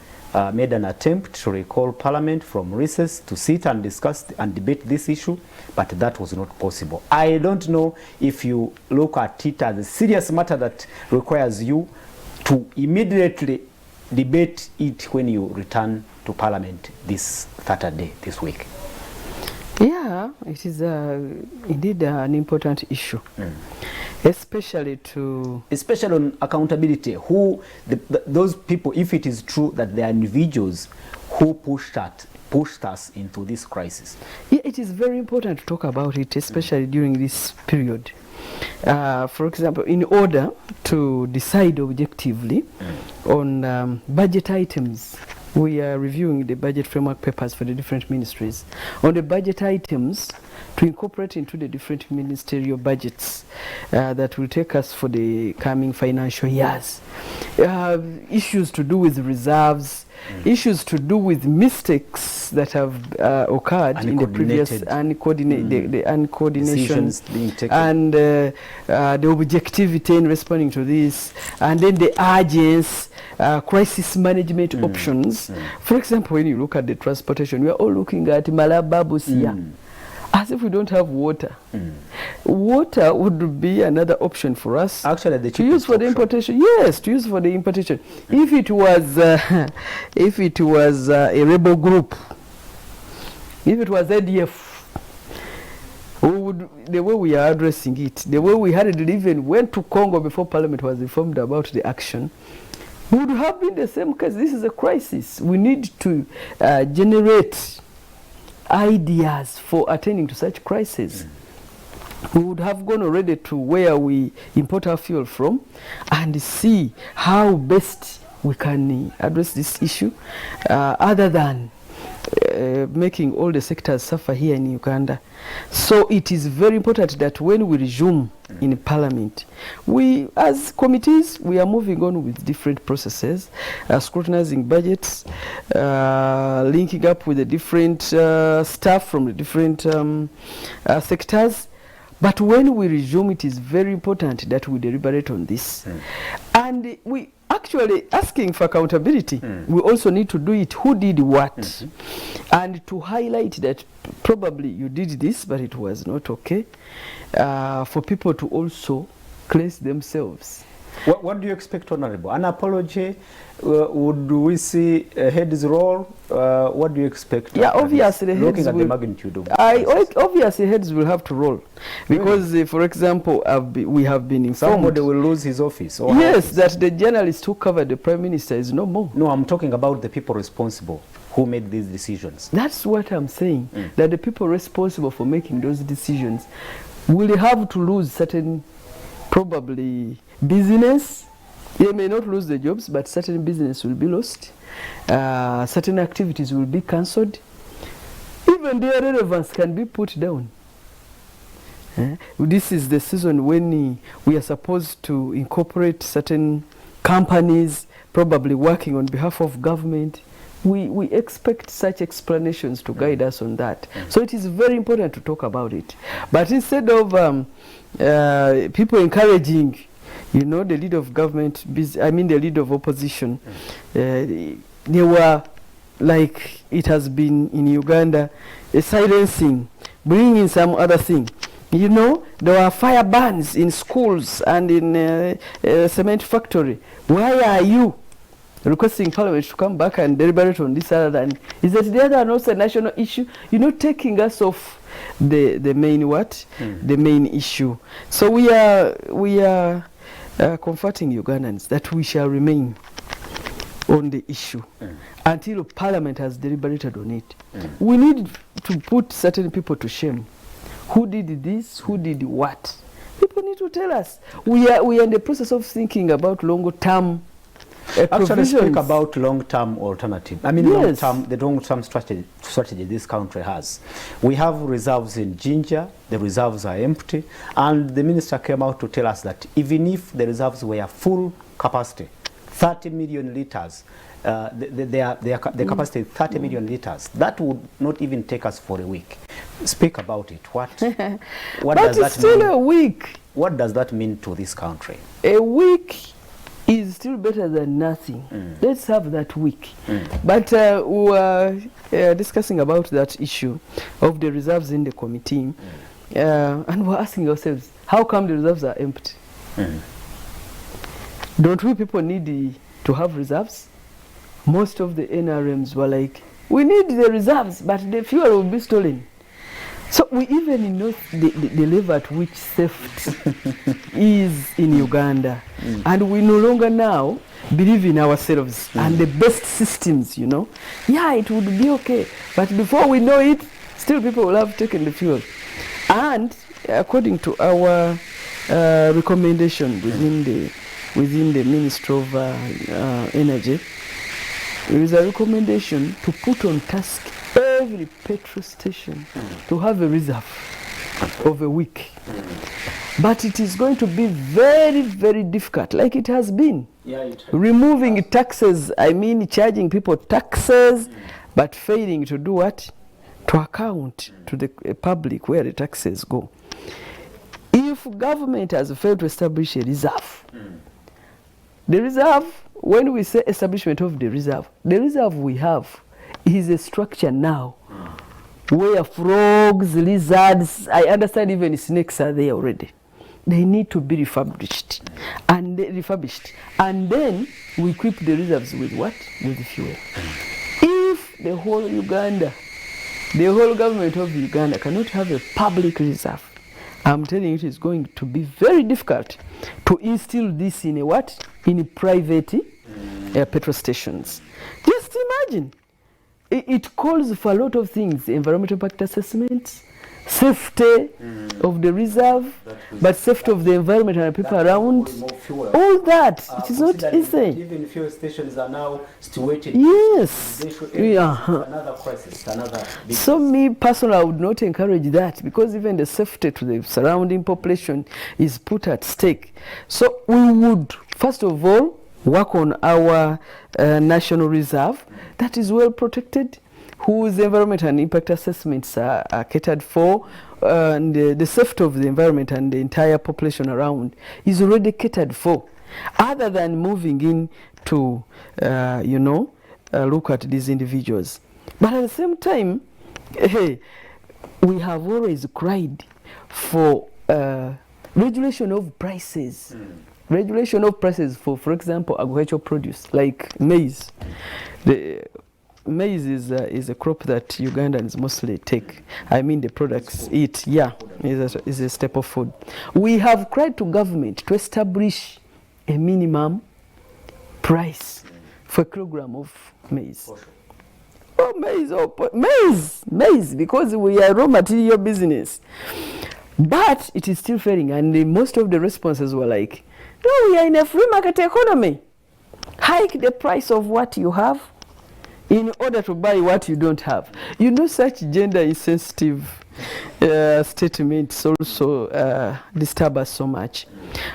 made an attempt to recall Parliament from recess to sit and discuss and debate this issue, but that was not possible. I don't know if you look at it as a serious matter that requires you to immediately debate it when you return to Parliament this Saturday, this week. Yeah, it is indeed an important issue, especially on accountability. Who those people, if it is true that they are individuals who pushed us into this crisis. Yeah, it is very important to talk about it, especially during this period. For example, in order to decide objectively on budget items, we are reviewing the budget framework papers for the different ministries. On the budget items, to incorporate into the different ministerial budgets that will take us for the coming financial years. Issues to do with reserves, issues to do with mistakes that have occurred in the previous the uncoordination and the objectivity in responding to this, and then the urgency, crisis management options. For example, when you look at the transportation, we are all looking at Malababusia. As if we don't have water. Water would be another option for us. Actually, to use for the importation. Yes, to use for the importation. If it was, a rebel group, if it was ADF, the way we are addressing it, the way we had it even went to Congo before Parliament was informed about the action, would have been the same case. This is a crisis. We need to generate ideas for attending to such crises. We would have gone already to where we import our fuel from and see how best we can address this issue other than making all the sectors suffer here in Uganda. So it is very important that when we resume in Parliament, we as committees, we are moving on with different processes, scrutinizing budgets, linking up with the different staff from the different sectors. But when we resume, it is very important that we deliberate on this. And we actually asking for accountability. We also need to do it, who did what, and to highlight that probably you did this, but it was not okay, for people to also cleanse themselves. What do you expect, Honorable? An apology? Would we see a heads roll? What do you expect? Yeah, obviously heads looking at will, the magnitude of obviously heads will have to roll, because for example, we have been informed somebody will lose his office. Or yes, that the journalist who covered the Prime Minister is no more. No, I'm talking about the people responsible who made these decisions. That's what I'm saying, that the people responsible for making those decisions will have to lose certain, probably, business. They may not lose the jobs, but certain business will be lost. Certain activities will be cancelled. Even their relevance can be put down. This is the season when we are supposed to incorporate certain companies, probably working on behalf of government. We expect such explanations to guide us on that. So it is very important to talk about it. But instead of people encouraging, the leader of government, the leader of opposition, they were, like it has been in Uganda, silencing, bringing in some other thing. There were fire bans in schools and in a cement factory. Why are you requesting Parliament to come back and deliberate on this other than? Is that the other also a national issue? Taking us off the main the main issue. So we are comforting Ugandans that we shall remain on the issue until Parliament has deliberated on it. We need to put certain people to shame. Who did this? Who did what? People need to tell us. We are in the process of thinking about longer term Actually, speak provisions. about long-term alternative. I mean, Yes. the long-term strategy this country has. We have reserves in ginger. The reserves are empty, and the minister came out to tell us that even if the reserves were full capacity, 30 million liters, the capacity is 30 million liters. That would not even take us for a week. Speak about it. What But does it's that still mean? a week. What does that mean to this country? A week is still better than nothing. Let's have that week. But we were discussing about that issue of the reserves in the committee, and we're asking ourselves, how come the reserves are empty? Don't we people need to have reserves? Most of the NRMs were like, we need the reserves, but the fuel will be stolen. So we even know the level at which theft is in Uganda. And we no longer now believe in ourselves and the best systems, you know. Yeah, it would be okay. But before we know it, still people will have taken the fuel. And according to our recommendation within the Ministry of Energy, there is a recommendation to put on task every petrol station to have a reserve of a week. But it is going to be very, very difficult, like it has been. Yeah, it has. Removing taxes, I mean charging people taxes, but failing to do what? To account to the public where the taxes go. If government has failed to establish a reserve, the reserve, when we say establishment of the reserve we have is a structure now where frogs, lizards, I understand even snakes are there already. They need to be refurbished, and then we equip the reserves with what? With fuel. If the whole Uganda, the whole government of Uganda cannot have a public reserve, I'm telling you, it is going to be very difficult to instill this in a what? In a private petrol stations. Just imagine. It calls for a lot of things: environmental impact assessments, safety of the reserve, but safety of the environment and the people around. All that. It is not easy. Even fuel stations are now situated. Yes. Another crisis, another big So me personally, I would not encourage that, because even the safety to the surrounding population is put at stake. So we would, first of all, work on our national reserve that is well protected, whose environment and impact assessments are catered for, and the safety of the environment and the entire population around is already catered for, other than moving in to, look at these individuals. But at the same time, we have always cried for regulation of prices. Regulation of prices for example, agricultural produce like maize. The maize is a crop that Ugandans mostly take. I mean, the products eat. Yeah, is a staple food. We have cried to government to establish a minimum price for a kilogram of maize. Maize, because we are raw material business. But it is still failing, and most of the responses were like, no, we are in a free market economy. Hike the price of what you have in order to buy what you don't have. You know, such gender insensitive statements also disturb us so much.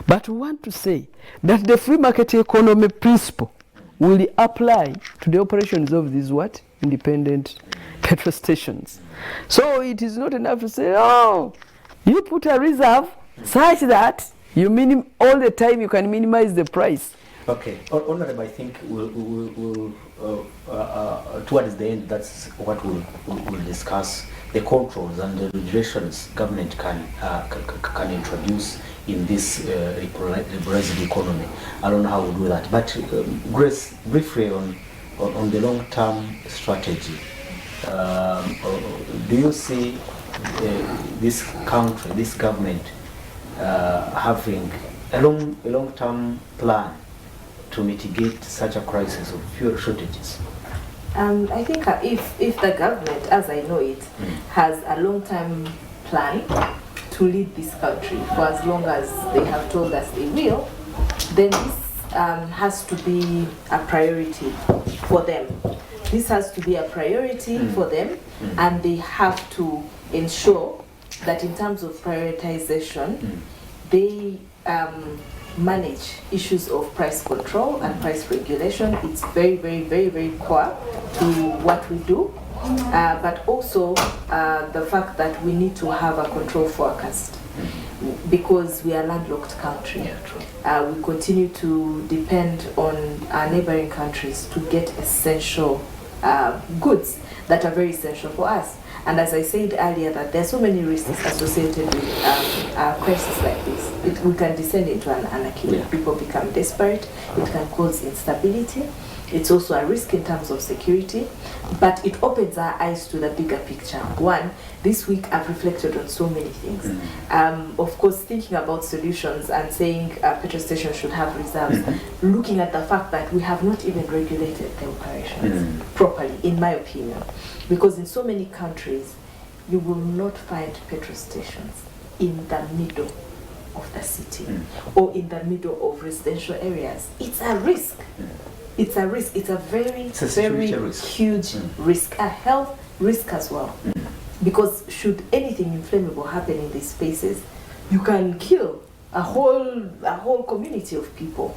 But we want to say that the free market economy principle will apply to the operations of these what? Independent petrol stations. So it is not enough to say, oh, you put a reserve such that you all the time you can minimize the price. Okay, Honorable, I think we'll towards the end, that's what we'll discuss, the controls and the regulations government can introduce in this liberalized economy. I don't know how we'll do that, but Grace, briefly on the long-term strategy, do you see this country, this government, having a long-term plan to mitigate such a crisis of fuel shortages? I think if the government, as I know it, has a long-term plan to lead this country for as long as they have told us they will, then this has to be a priority for them. This has to be a priority for them, and they have to ensure that in terms of prioritization, they manage issues of price control and price regulation. It's very, very, very, very core to what we do, but also the fact that we need to have a control forecast because we are a landlocked country. We continue to depend on our neighboring countries to get essential goods that are very essential for us. And as I said earlier, that there are so many risks associated with a crisis like this. We can descend into an anarchy. People become desperate. It can cause instability. It's also a risk in terms of security, but it opens our eyes to the bigger picture. One, this week I've reflected on so many things. Of course, thinking about solutions and saying petrol stations should have reserves, looking at the fact that we have not even regulated the operations properly, in my opinion. Because in so many countries, you will not find petrol stations in the middle of the city or in the middle of residential areas. It's a risk. It's a risk. It's a very huge risk, a health risk as well. Because should anything inflammable happen in these spaces, you can kill a whole community of people.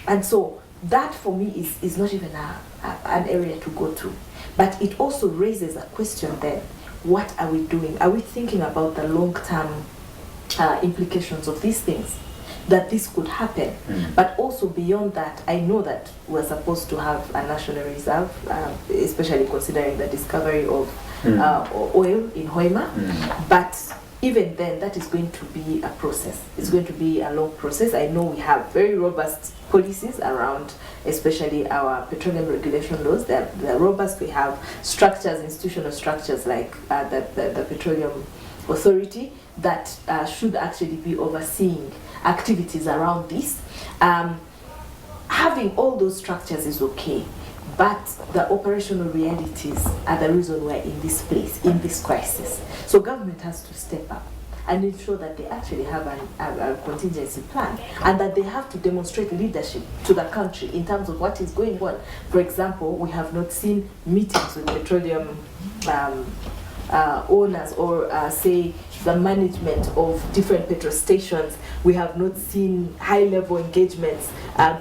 And so that for me is not even an area to go to. But it also raises a question then, what are we doing? Are we thinking about the long-term implications of these things? That this could happen. But also beyond that, I know that we're supposed to have a national reserve, especially considering the discovery of oil in Hoima. But even then, that is going to be a process. It's going to be a long process. I know we have very robust policies around, especially our petroleum regulation laws. They're robust. We have structures, institutional structures like the Petroleum Authority that should actually be overseeing activities around this. Having all those structures is okay, but the operational realities are the reason we're in this place, in this crisis. So government has to step up and ensure that they actually have a contingency plan, and that they have to demonstrate leadership to the country in terms of what is going on. For example, we have not seen meetings with petroleum owners or say the management of different petrol stations. We have not seen high-level engagements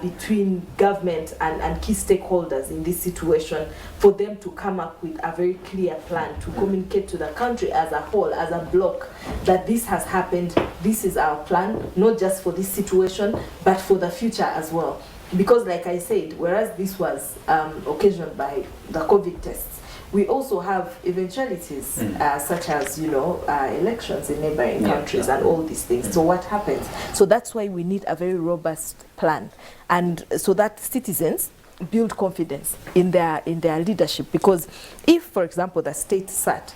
between government and key stakeholders in this situation for them to come up with a very clear plan to communicate to the country as a whole, as a bloc, that this has happened, this is our plan, not just for this situation, but for the future as well. Because like I said, whereas this was occasioned by the COVID tests, we also have eventualities such as, elections in neighboring countries and all these things. So what happens? So that's why we need a very robust plan, and so that citizens build confidence in their leadership. Because if, for example, the state sat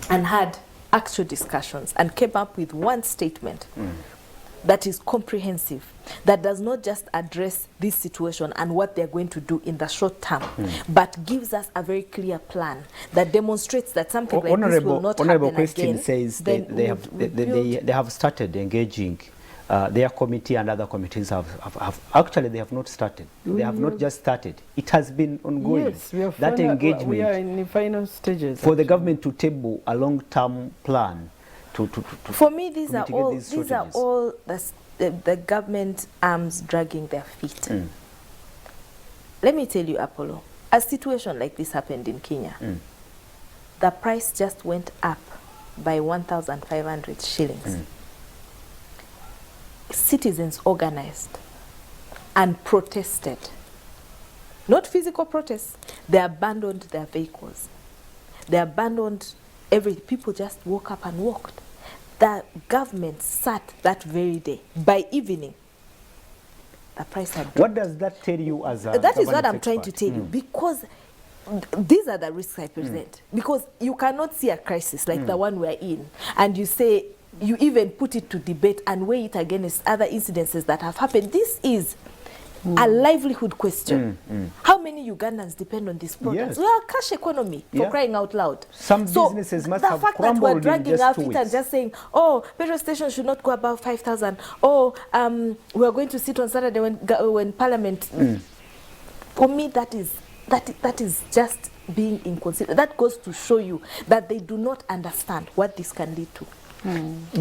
and had actual discussions and came up with one statement that is comprehensive, that does not just address this situation and what they're going to do in the short term, but gives us a very clear plan that demonstrates that something like this will not Honorable happen Christine again. says they have started engaging their committee, and other committees have actually, they have not started. They have not just started. It has been ongoing. Yes, we have that engagement. We are in the final stages. For the government to table a long-term plan for me, these are all the government arms dragging their feet. Let me tell you, Apollo, a situation like this happened in Kenya. The price just went up by 1,500 shillings. Citizens organized and protested. Not physical protests. They abandoned their vehicles. They abandoned everything. People just woke up and walked. The government sat that very day. By evening, the price had dropped. What does that tell you as a That is what I'm trying to tell you, because these are the risks I present. Because you cannot see a crisis like the one we're in, and you say, you even put it to debate and weigh it against other incidences that have happened. This is a livelihood question. How many Ugandans depend on these products? Yes. We are a cash economy, for crying out loud. Some businesses must have the fact that crumbled we're dragging in our just 2 feet weeks. and just saying, oh, petrol stations should not go above 5,000. Oh, we're going to sit on Saturday when Parliament. For me, that is just being inconsiderate. That goes to show you that they do not understand what this can lead to.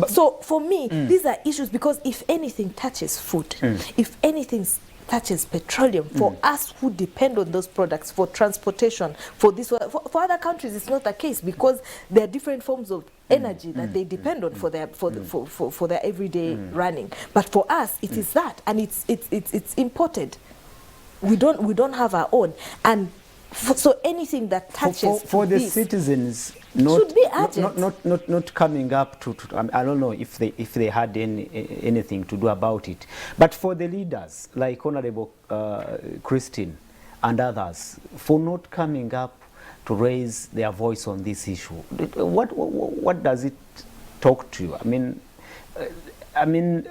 So for me, these are issues because if anything touches food, if anything touches petroleum, for us who depend on those products, for transportation, for this, for other countries, it's not the case because there are different forms of energy that they depend on for their everyday running. But for us, it is that, and it's imported. We don't have our own, and so anything that touches for the citizens, not, should be urgent. not coming up to I don't know if they had anything to do about it, but for the leaders like Honorable Christine and others, for not coming up to raise their voice on this issue, what does it talk to you? I mean,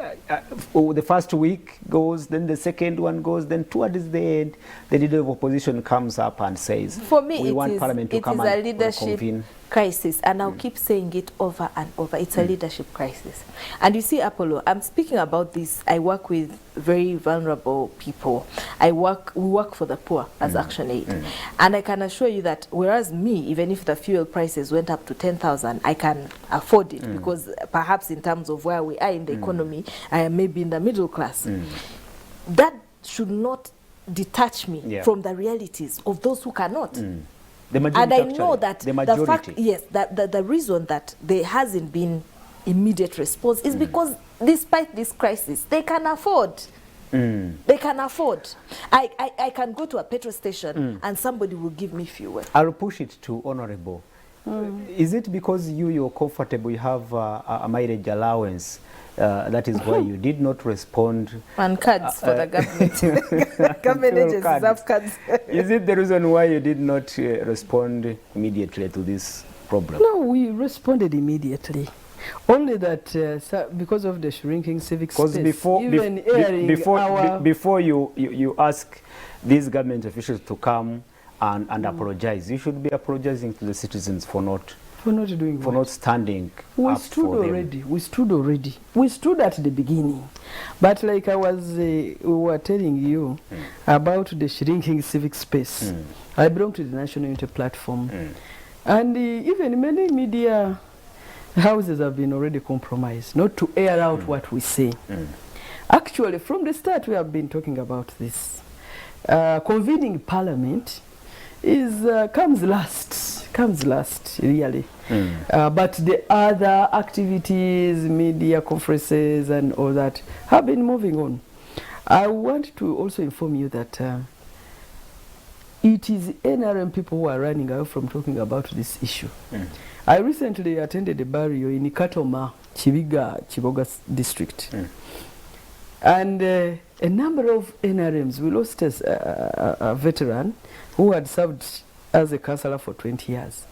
the first week goes, then the second one goes, then towards the end, the leader of opposition comes up and says, for me, we want Parliament to come and it is a leadership convene. crisis, and I'll keep saying it over and over. It's a leadership crisis. And you see, Apollo, I'm speaking about this. I work with very vulnerable people. We work for the poor as Action Aid. And I can assure you that whereas me, even if the fuel prices went up to 10,000, I can afford it because perhaps in terms of where we are in the economy, I am maybe in the middle class. That should not detach me from the realities of those who cannot. The majority, and I know that the fact, yes, that the reason that there hasn't been immediate response is because despite this crisis, they can afford. They can afford. I can go to a petrol station and somebody will give me fuel. I'll push it to Honorable. Is it because you're comfortable, you have a mileage allowance, that is why you did not respond? And cards for the government. Government agencies have cards. Is it the reason why you did not respond immediately to this problem? No, we responded immediately. Only that because of the shrinking civic space, before you ask these government officials to come and apologize, you should be apologizing to the citizens for not doing for what? not standing We up stood for already. them. We stood already. We stood at the beginning, but like we were telling you about the shrinking civic space. I belong to the National Unity Platform, and even many media houses have been already compromised not to air out what we say. Actually, from the start, we have been talking about this. Convening Parliament comes last, really. But the other activities, media conferences and all that have been moving on. I want to also inform you that it is NRM people who are running away from talking about this issue. I recently attended a burial in Katoma, Chiboga district. And a number of NRMs, we lost a veteran who had served as a councillor for 20 years.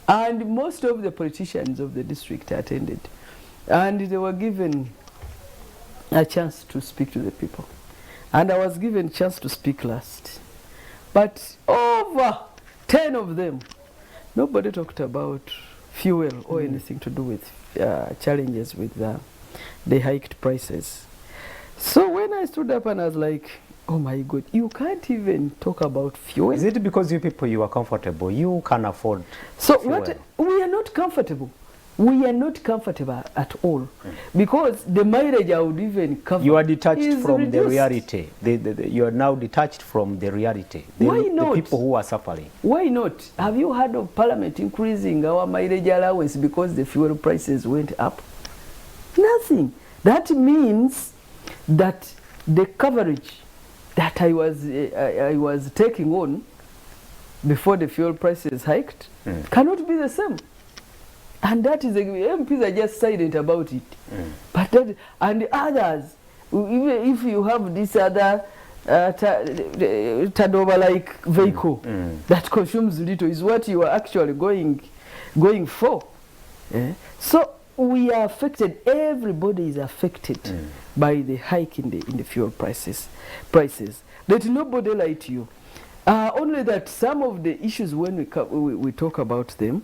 And most of the politicians of the district attended. And they were given a chance to speak to the people. And I was given a chance to speak last. But over 10 of them, nobody talked about fuel or anything to do with challenges with the hiked prices. So when I stood up and I was like, oh my God, you can't even talk about fuel. Is it because you people, you are comfortable? You can afford So fuel. we are not comfortable. We are not comfortable at all. Because the mileage I would even cover You are detached is from the reduced. reality. You are now detached from the reality. Why not? The people who are suffering. Why not? Have you heard of Parliament increasing our mileage allowance because the fuel prices went up? Nothing. That means that the coverage that I was taking on before the fuel prices hiked cannot be the same. And that is, MPs are just silent about it. But that, and others, even if you have this other turnover-like vehicle that consumes little, is what you are actually going for. So we are affected. Everybody is affected by the hike in the fuel prices. Let nobody lie to you. Only that some of the issues when we talk about them,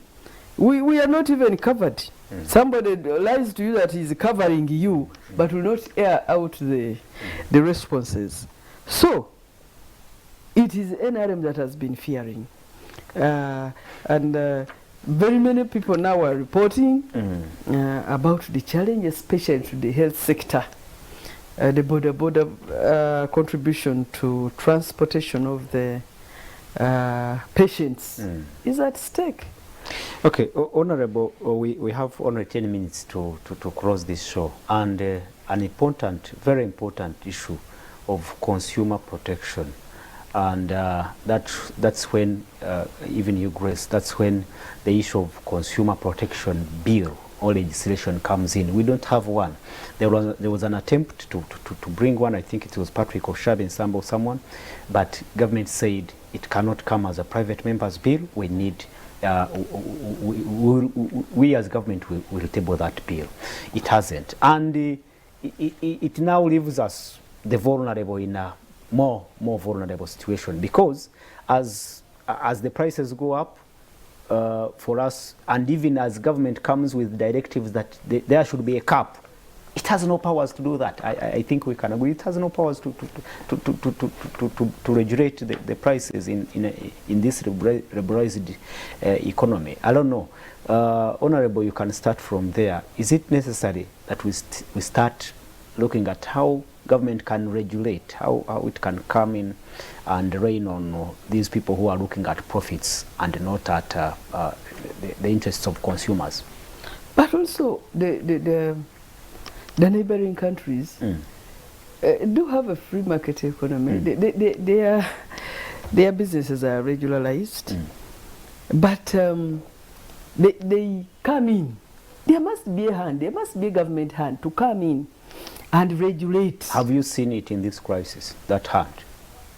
we are not even covered. Somebody lies to you that he's covering you, but will not air out the responses. So, it is NRM that has been fearing. And very many people now are reporting about the challenge, especially to the health sector. The border contribution to transportation of the patients is at stake. Okay, Honorable, we have only 10 minutes to close this show, and an important, very important issue of consumer protection. And that's when, even you, Grace, that's when the issue of consumer protection bill or legislation comes in. We don't have one. There was an attempt to bring one. I think it was Patrick Oshabe and someone, but government said it cannot come as a private member's bill. We need, we as government will table that bill. It hasn't. And it now leaves us, the vulnerable, in a more vulnerable situation, because as the prices go up for us, and even as government comes with directives that there should be a cap, it has no powers to do that. I think we can agree. It has no powers to regulate the prices in this liberalized economy. I don't know. Honorable, you can start from there. Is it necessary that we start looking at how government can regulate, how it can come in and rein on these people who are looking at profits and not at the interests of consumers? But also the neighboring countries do have a free market economy. Their businesses are regularized, but they come in. There must be a hand, there must be a government hand to come in and regulate. Have you seen it in this crisis, that hand?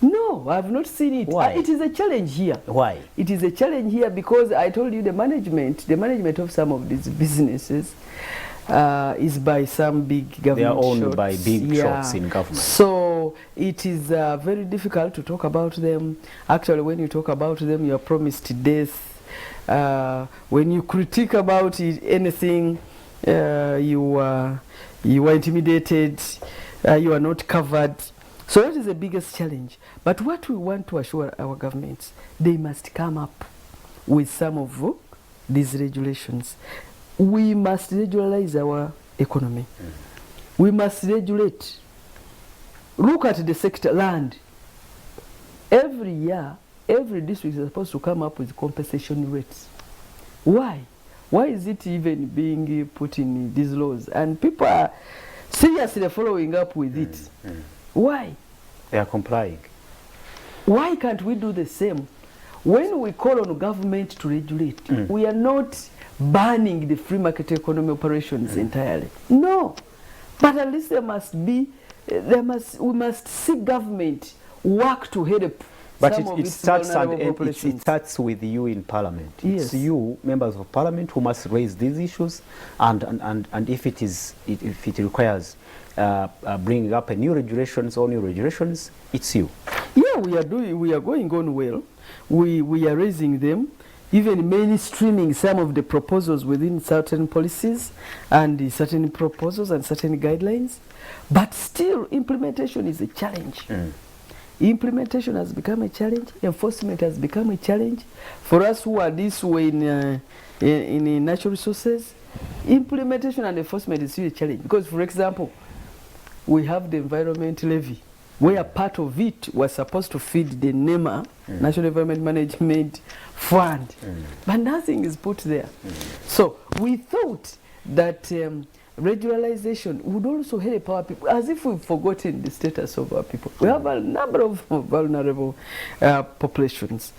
No, I have not seen it. Why? It is a challenge here. Why? It is a challenge here because I told you the management of some of these businesses is by some big government. They are owned by big shops in government. So it is very difficult to talk about them. Actually, when you talk about them, you are promised death. When you critique about anything, you are intimidated, you are not covered. So that is the biggest challenge. But what we want to assure our governments, they must come up with some of these regulations. We must regularize our economy. We must regulate. Look at the sector land. Every year, every district is supposed to come up with compensation rates. Why? Why is it even being put in these laws? And people are seriously following up with it. Why? They are complying. Why can't we do the same? When we call on government to regulate, we are not banning the free market economy operations entirely. No. But at least there must be, we must see government work to help. But it starts with you in Parliament. Yes. It's you, members of Parliament, who must raise these issues, and if it requires bringing up a new regulations, it's you. Yeah, we are going on well. We are raising them, even mainstreaming some of the proposals within certain policies and certain proposals and certain guidelines. But still, implementation is a challenge. Implementation has become a challenge. Enforcement has become a challenge. For us who are this way in natural resources, implementation and enforcement is still a challenge. Because, for example, we have the environment levy, where part of it was supposed to feed the NEMA, National Environment Management Fund, but nothing is put there. So we thought that regularization would also help our people, as if we've forgotten the status of our people. We have a number of vulnerable populations,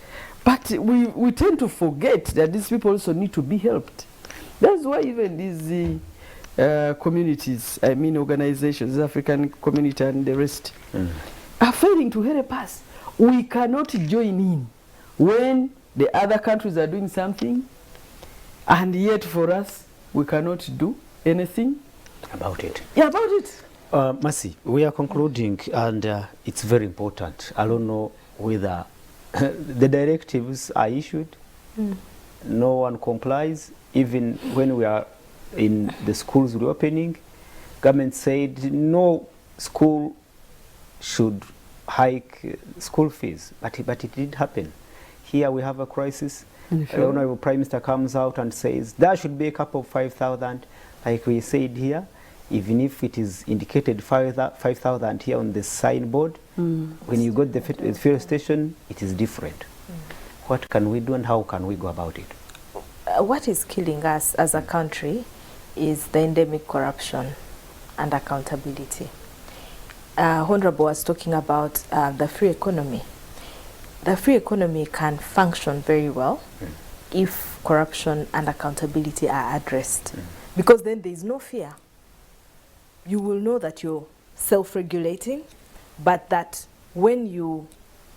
but we tend to forget that these people also need to be helped. That's why even these communities, I mean organizations, the African community and the rest, are failing to help us. We cannot join in when the other countries are doing something, and yet for us, we cannot do anything about it. Yeah, about it. Mercy, we are concluding, and it's very important. I don't know whether the directives are issued. No one complies. Even when we are in the schools reopening, government said no school should hike school fees, but it did happen. Here we have a crisis. The Honorable Prime Minister comes out and says there should be a cap of 5,000, like we said here, even if it is indicated 5,000 here on the signboard. When you go to the fuel station, it is different. What can we do and how can we go about it? What is killing us as a country is the endemic corruption and accountability. Honorable was talking about the free economy. The free economy can function very well if corruption and accountability are addressed, because then there is no fear. You will know that you're self-regulating, but that when you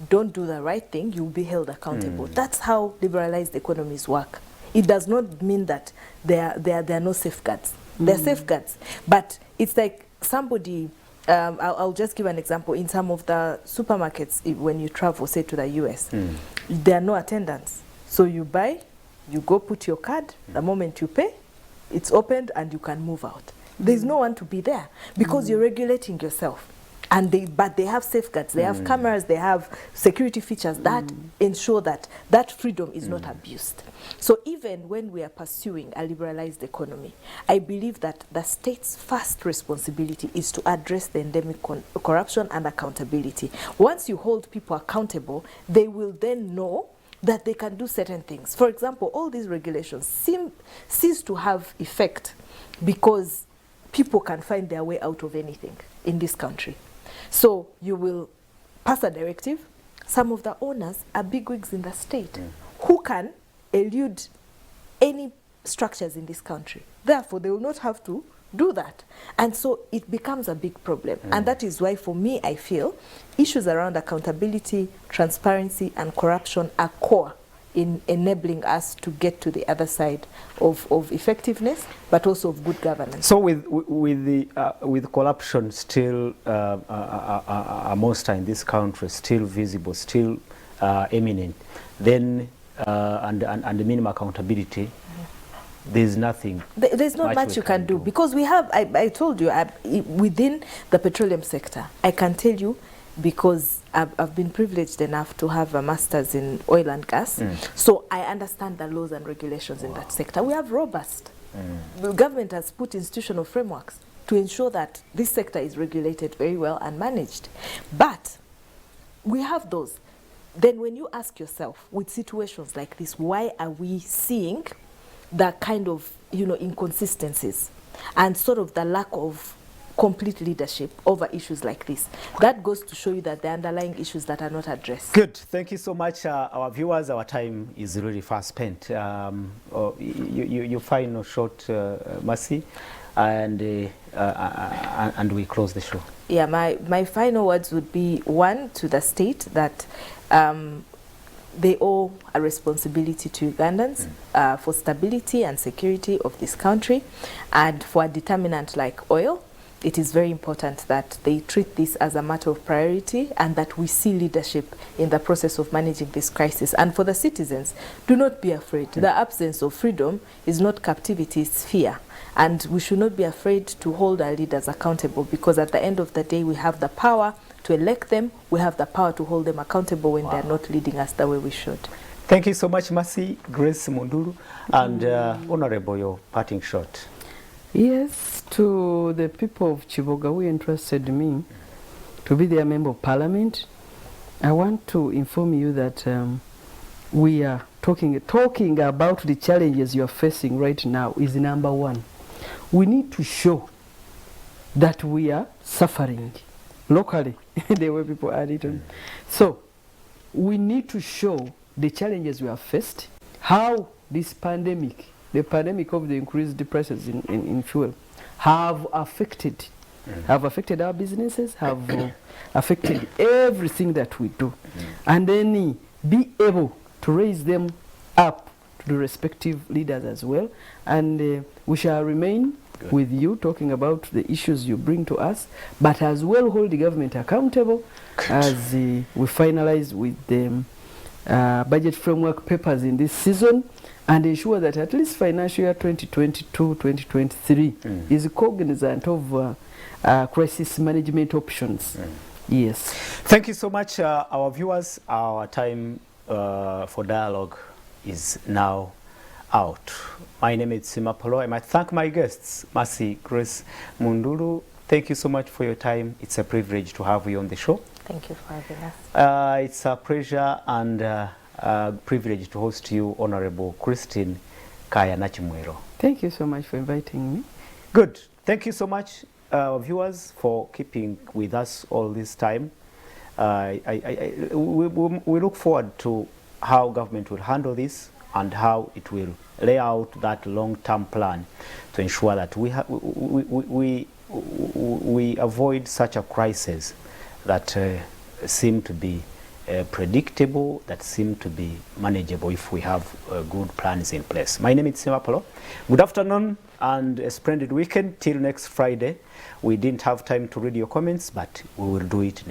don't do the right thing, you'll be held accountable. That's how liberalized economies work. It does not mean that there are no safeguards. There are safeguards, but it's like somebody, I'll just give an example. In some of the supermarkets, when you travel, say to the US, there are no attendants. So you buy, you go put your card, the moment you pay, it's opened and you can move out. There's no one to be there because you're regulating yourself. But they have safeguards, they have cameras, they have security features that ensure that that freedom is not abused. So even when we are pursuing a liberalized economy, I believe that the state's first responsibility is to address the endemic corruption and accountability. Once you hold people accountable, they will then know that they can do certain things. For example, all these regulations cease to have effect because people can find their way out of anything in this country. So you will pass a directive. Some of the owners are bigwigs in the state who can elude any structures in this country. Therefore, they will not have to do that. And so it becomes a big problem. And that is why, for me, I feel issues around accountability, transparency, and corruption are core in enabling us to get to the other side of effectiveness, but also of good governance. So with corruption still a monster in this country, still visible, still eminent, then and the minimum accountability, there's nothing. There's not much you can do because we have. I told you within the petroleum sector, I can tell you, because I've been privileged enough to have a master's in oil and gas, so I understand the laws and regulations in that sector. We have robust. The government has put institutional frameworks to ensure that this sector is regulated very well and managed. But we have those. Then when you ask yourself, with situations like this, why are we seeing the kind of inconsistencies and sort of the lack of complete leadership over issues like this? That goes to show you that the underlying issues that are not addressed. Good. Thank you so much, our viewers. Our time is really fast spent. Your final short, Mercy, and we close the show. Yeah, my final words would be, one, to the state that they owe a responsibility to Ugandans for stability and security of this country, and for a determinant like oil. It is very important that they treat this as a matter of priority and that we see leadership in the process of managing this crisis. And for the citizens, do not be afraid. The absence of freedom is not captivity, it's fear. And we should not be afraid to hold our leaders accountable, because at the end of the day, we have the power to elect them. We have the power to hold them accountable when they're not leading us the way we should. Thank you so much, Mercy, Grace Munduru, and Honorable, your parting shot. Yes, to the people of Chiboga who entrusted me to be their member of parliament, I want to inform you that we are talking about the challenges you are facing right now is number one. We need to show that we are suffering locally, the way people are written. So we need to show the challenges we have faced, how this pandemic, the pandemic of the increased prices in fuel, have affected our businesses, have affected everything that we do, and then be able to raise them up to the respective leaders as well. And we shall remain Good. with you, talking about the issues you bring to us, but as well hold the government accountable as we finalize with the budget framework papers in this season, and ensure that at least financial year 2022-2023 is cognizant of crisis management options. Yes. Thank you so much, our viewers. Our time for dialogue is now out. My name is Simapolo. I might thank my guests, Mercy Grace Mundulu. Thank you so much for your time. It's a privilege to have you on the show. Thank you for having us. It's a pleasure and a privilege to host you, Honorable Christine Kaya Nachimwero. Thank you so much for inviting me. Good. Thank you so much, viewers, for keeping with us all this time. We look forward to how government will handle this and how it will lay out that long-term plan to ensure that we avoid such a crisis that seem to be predictable, that seem to be manageable if we have good plans in place. My name is Simapolo. Good afternoon and a splendid weekend till next Friday. We didn't have time to read your comments, but we will do it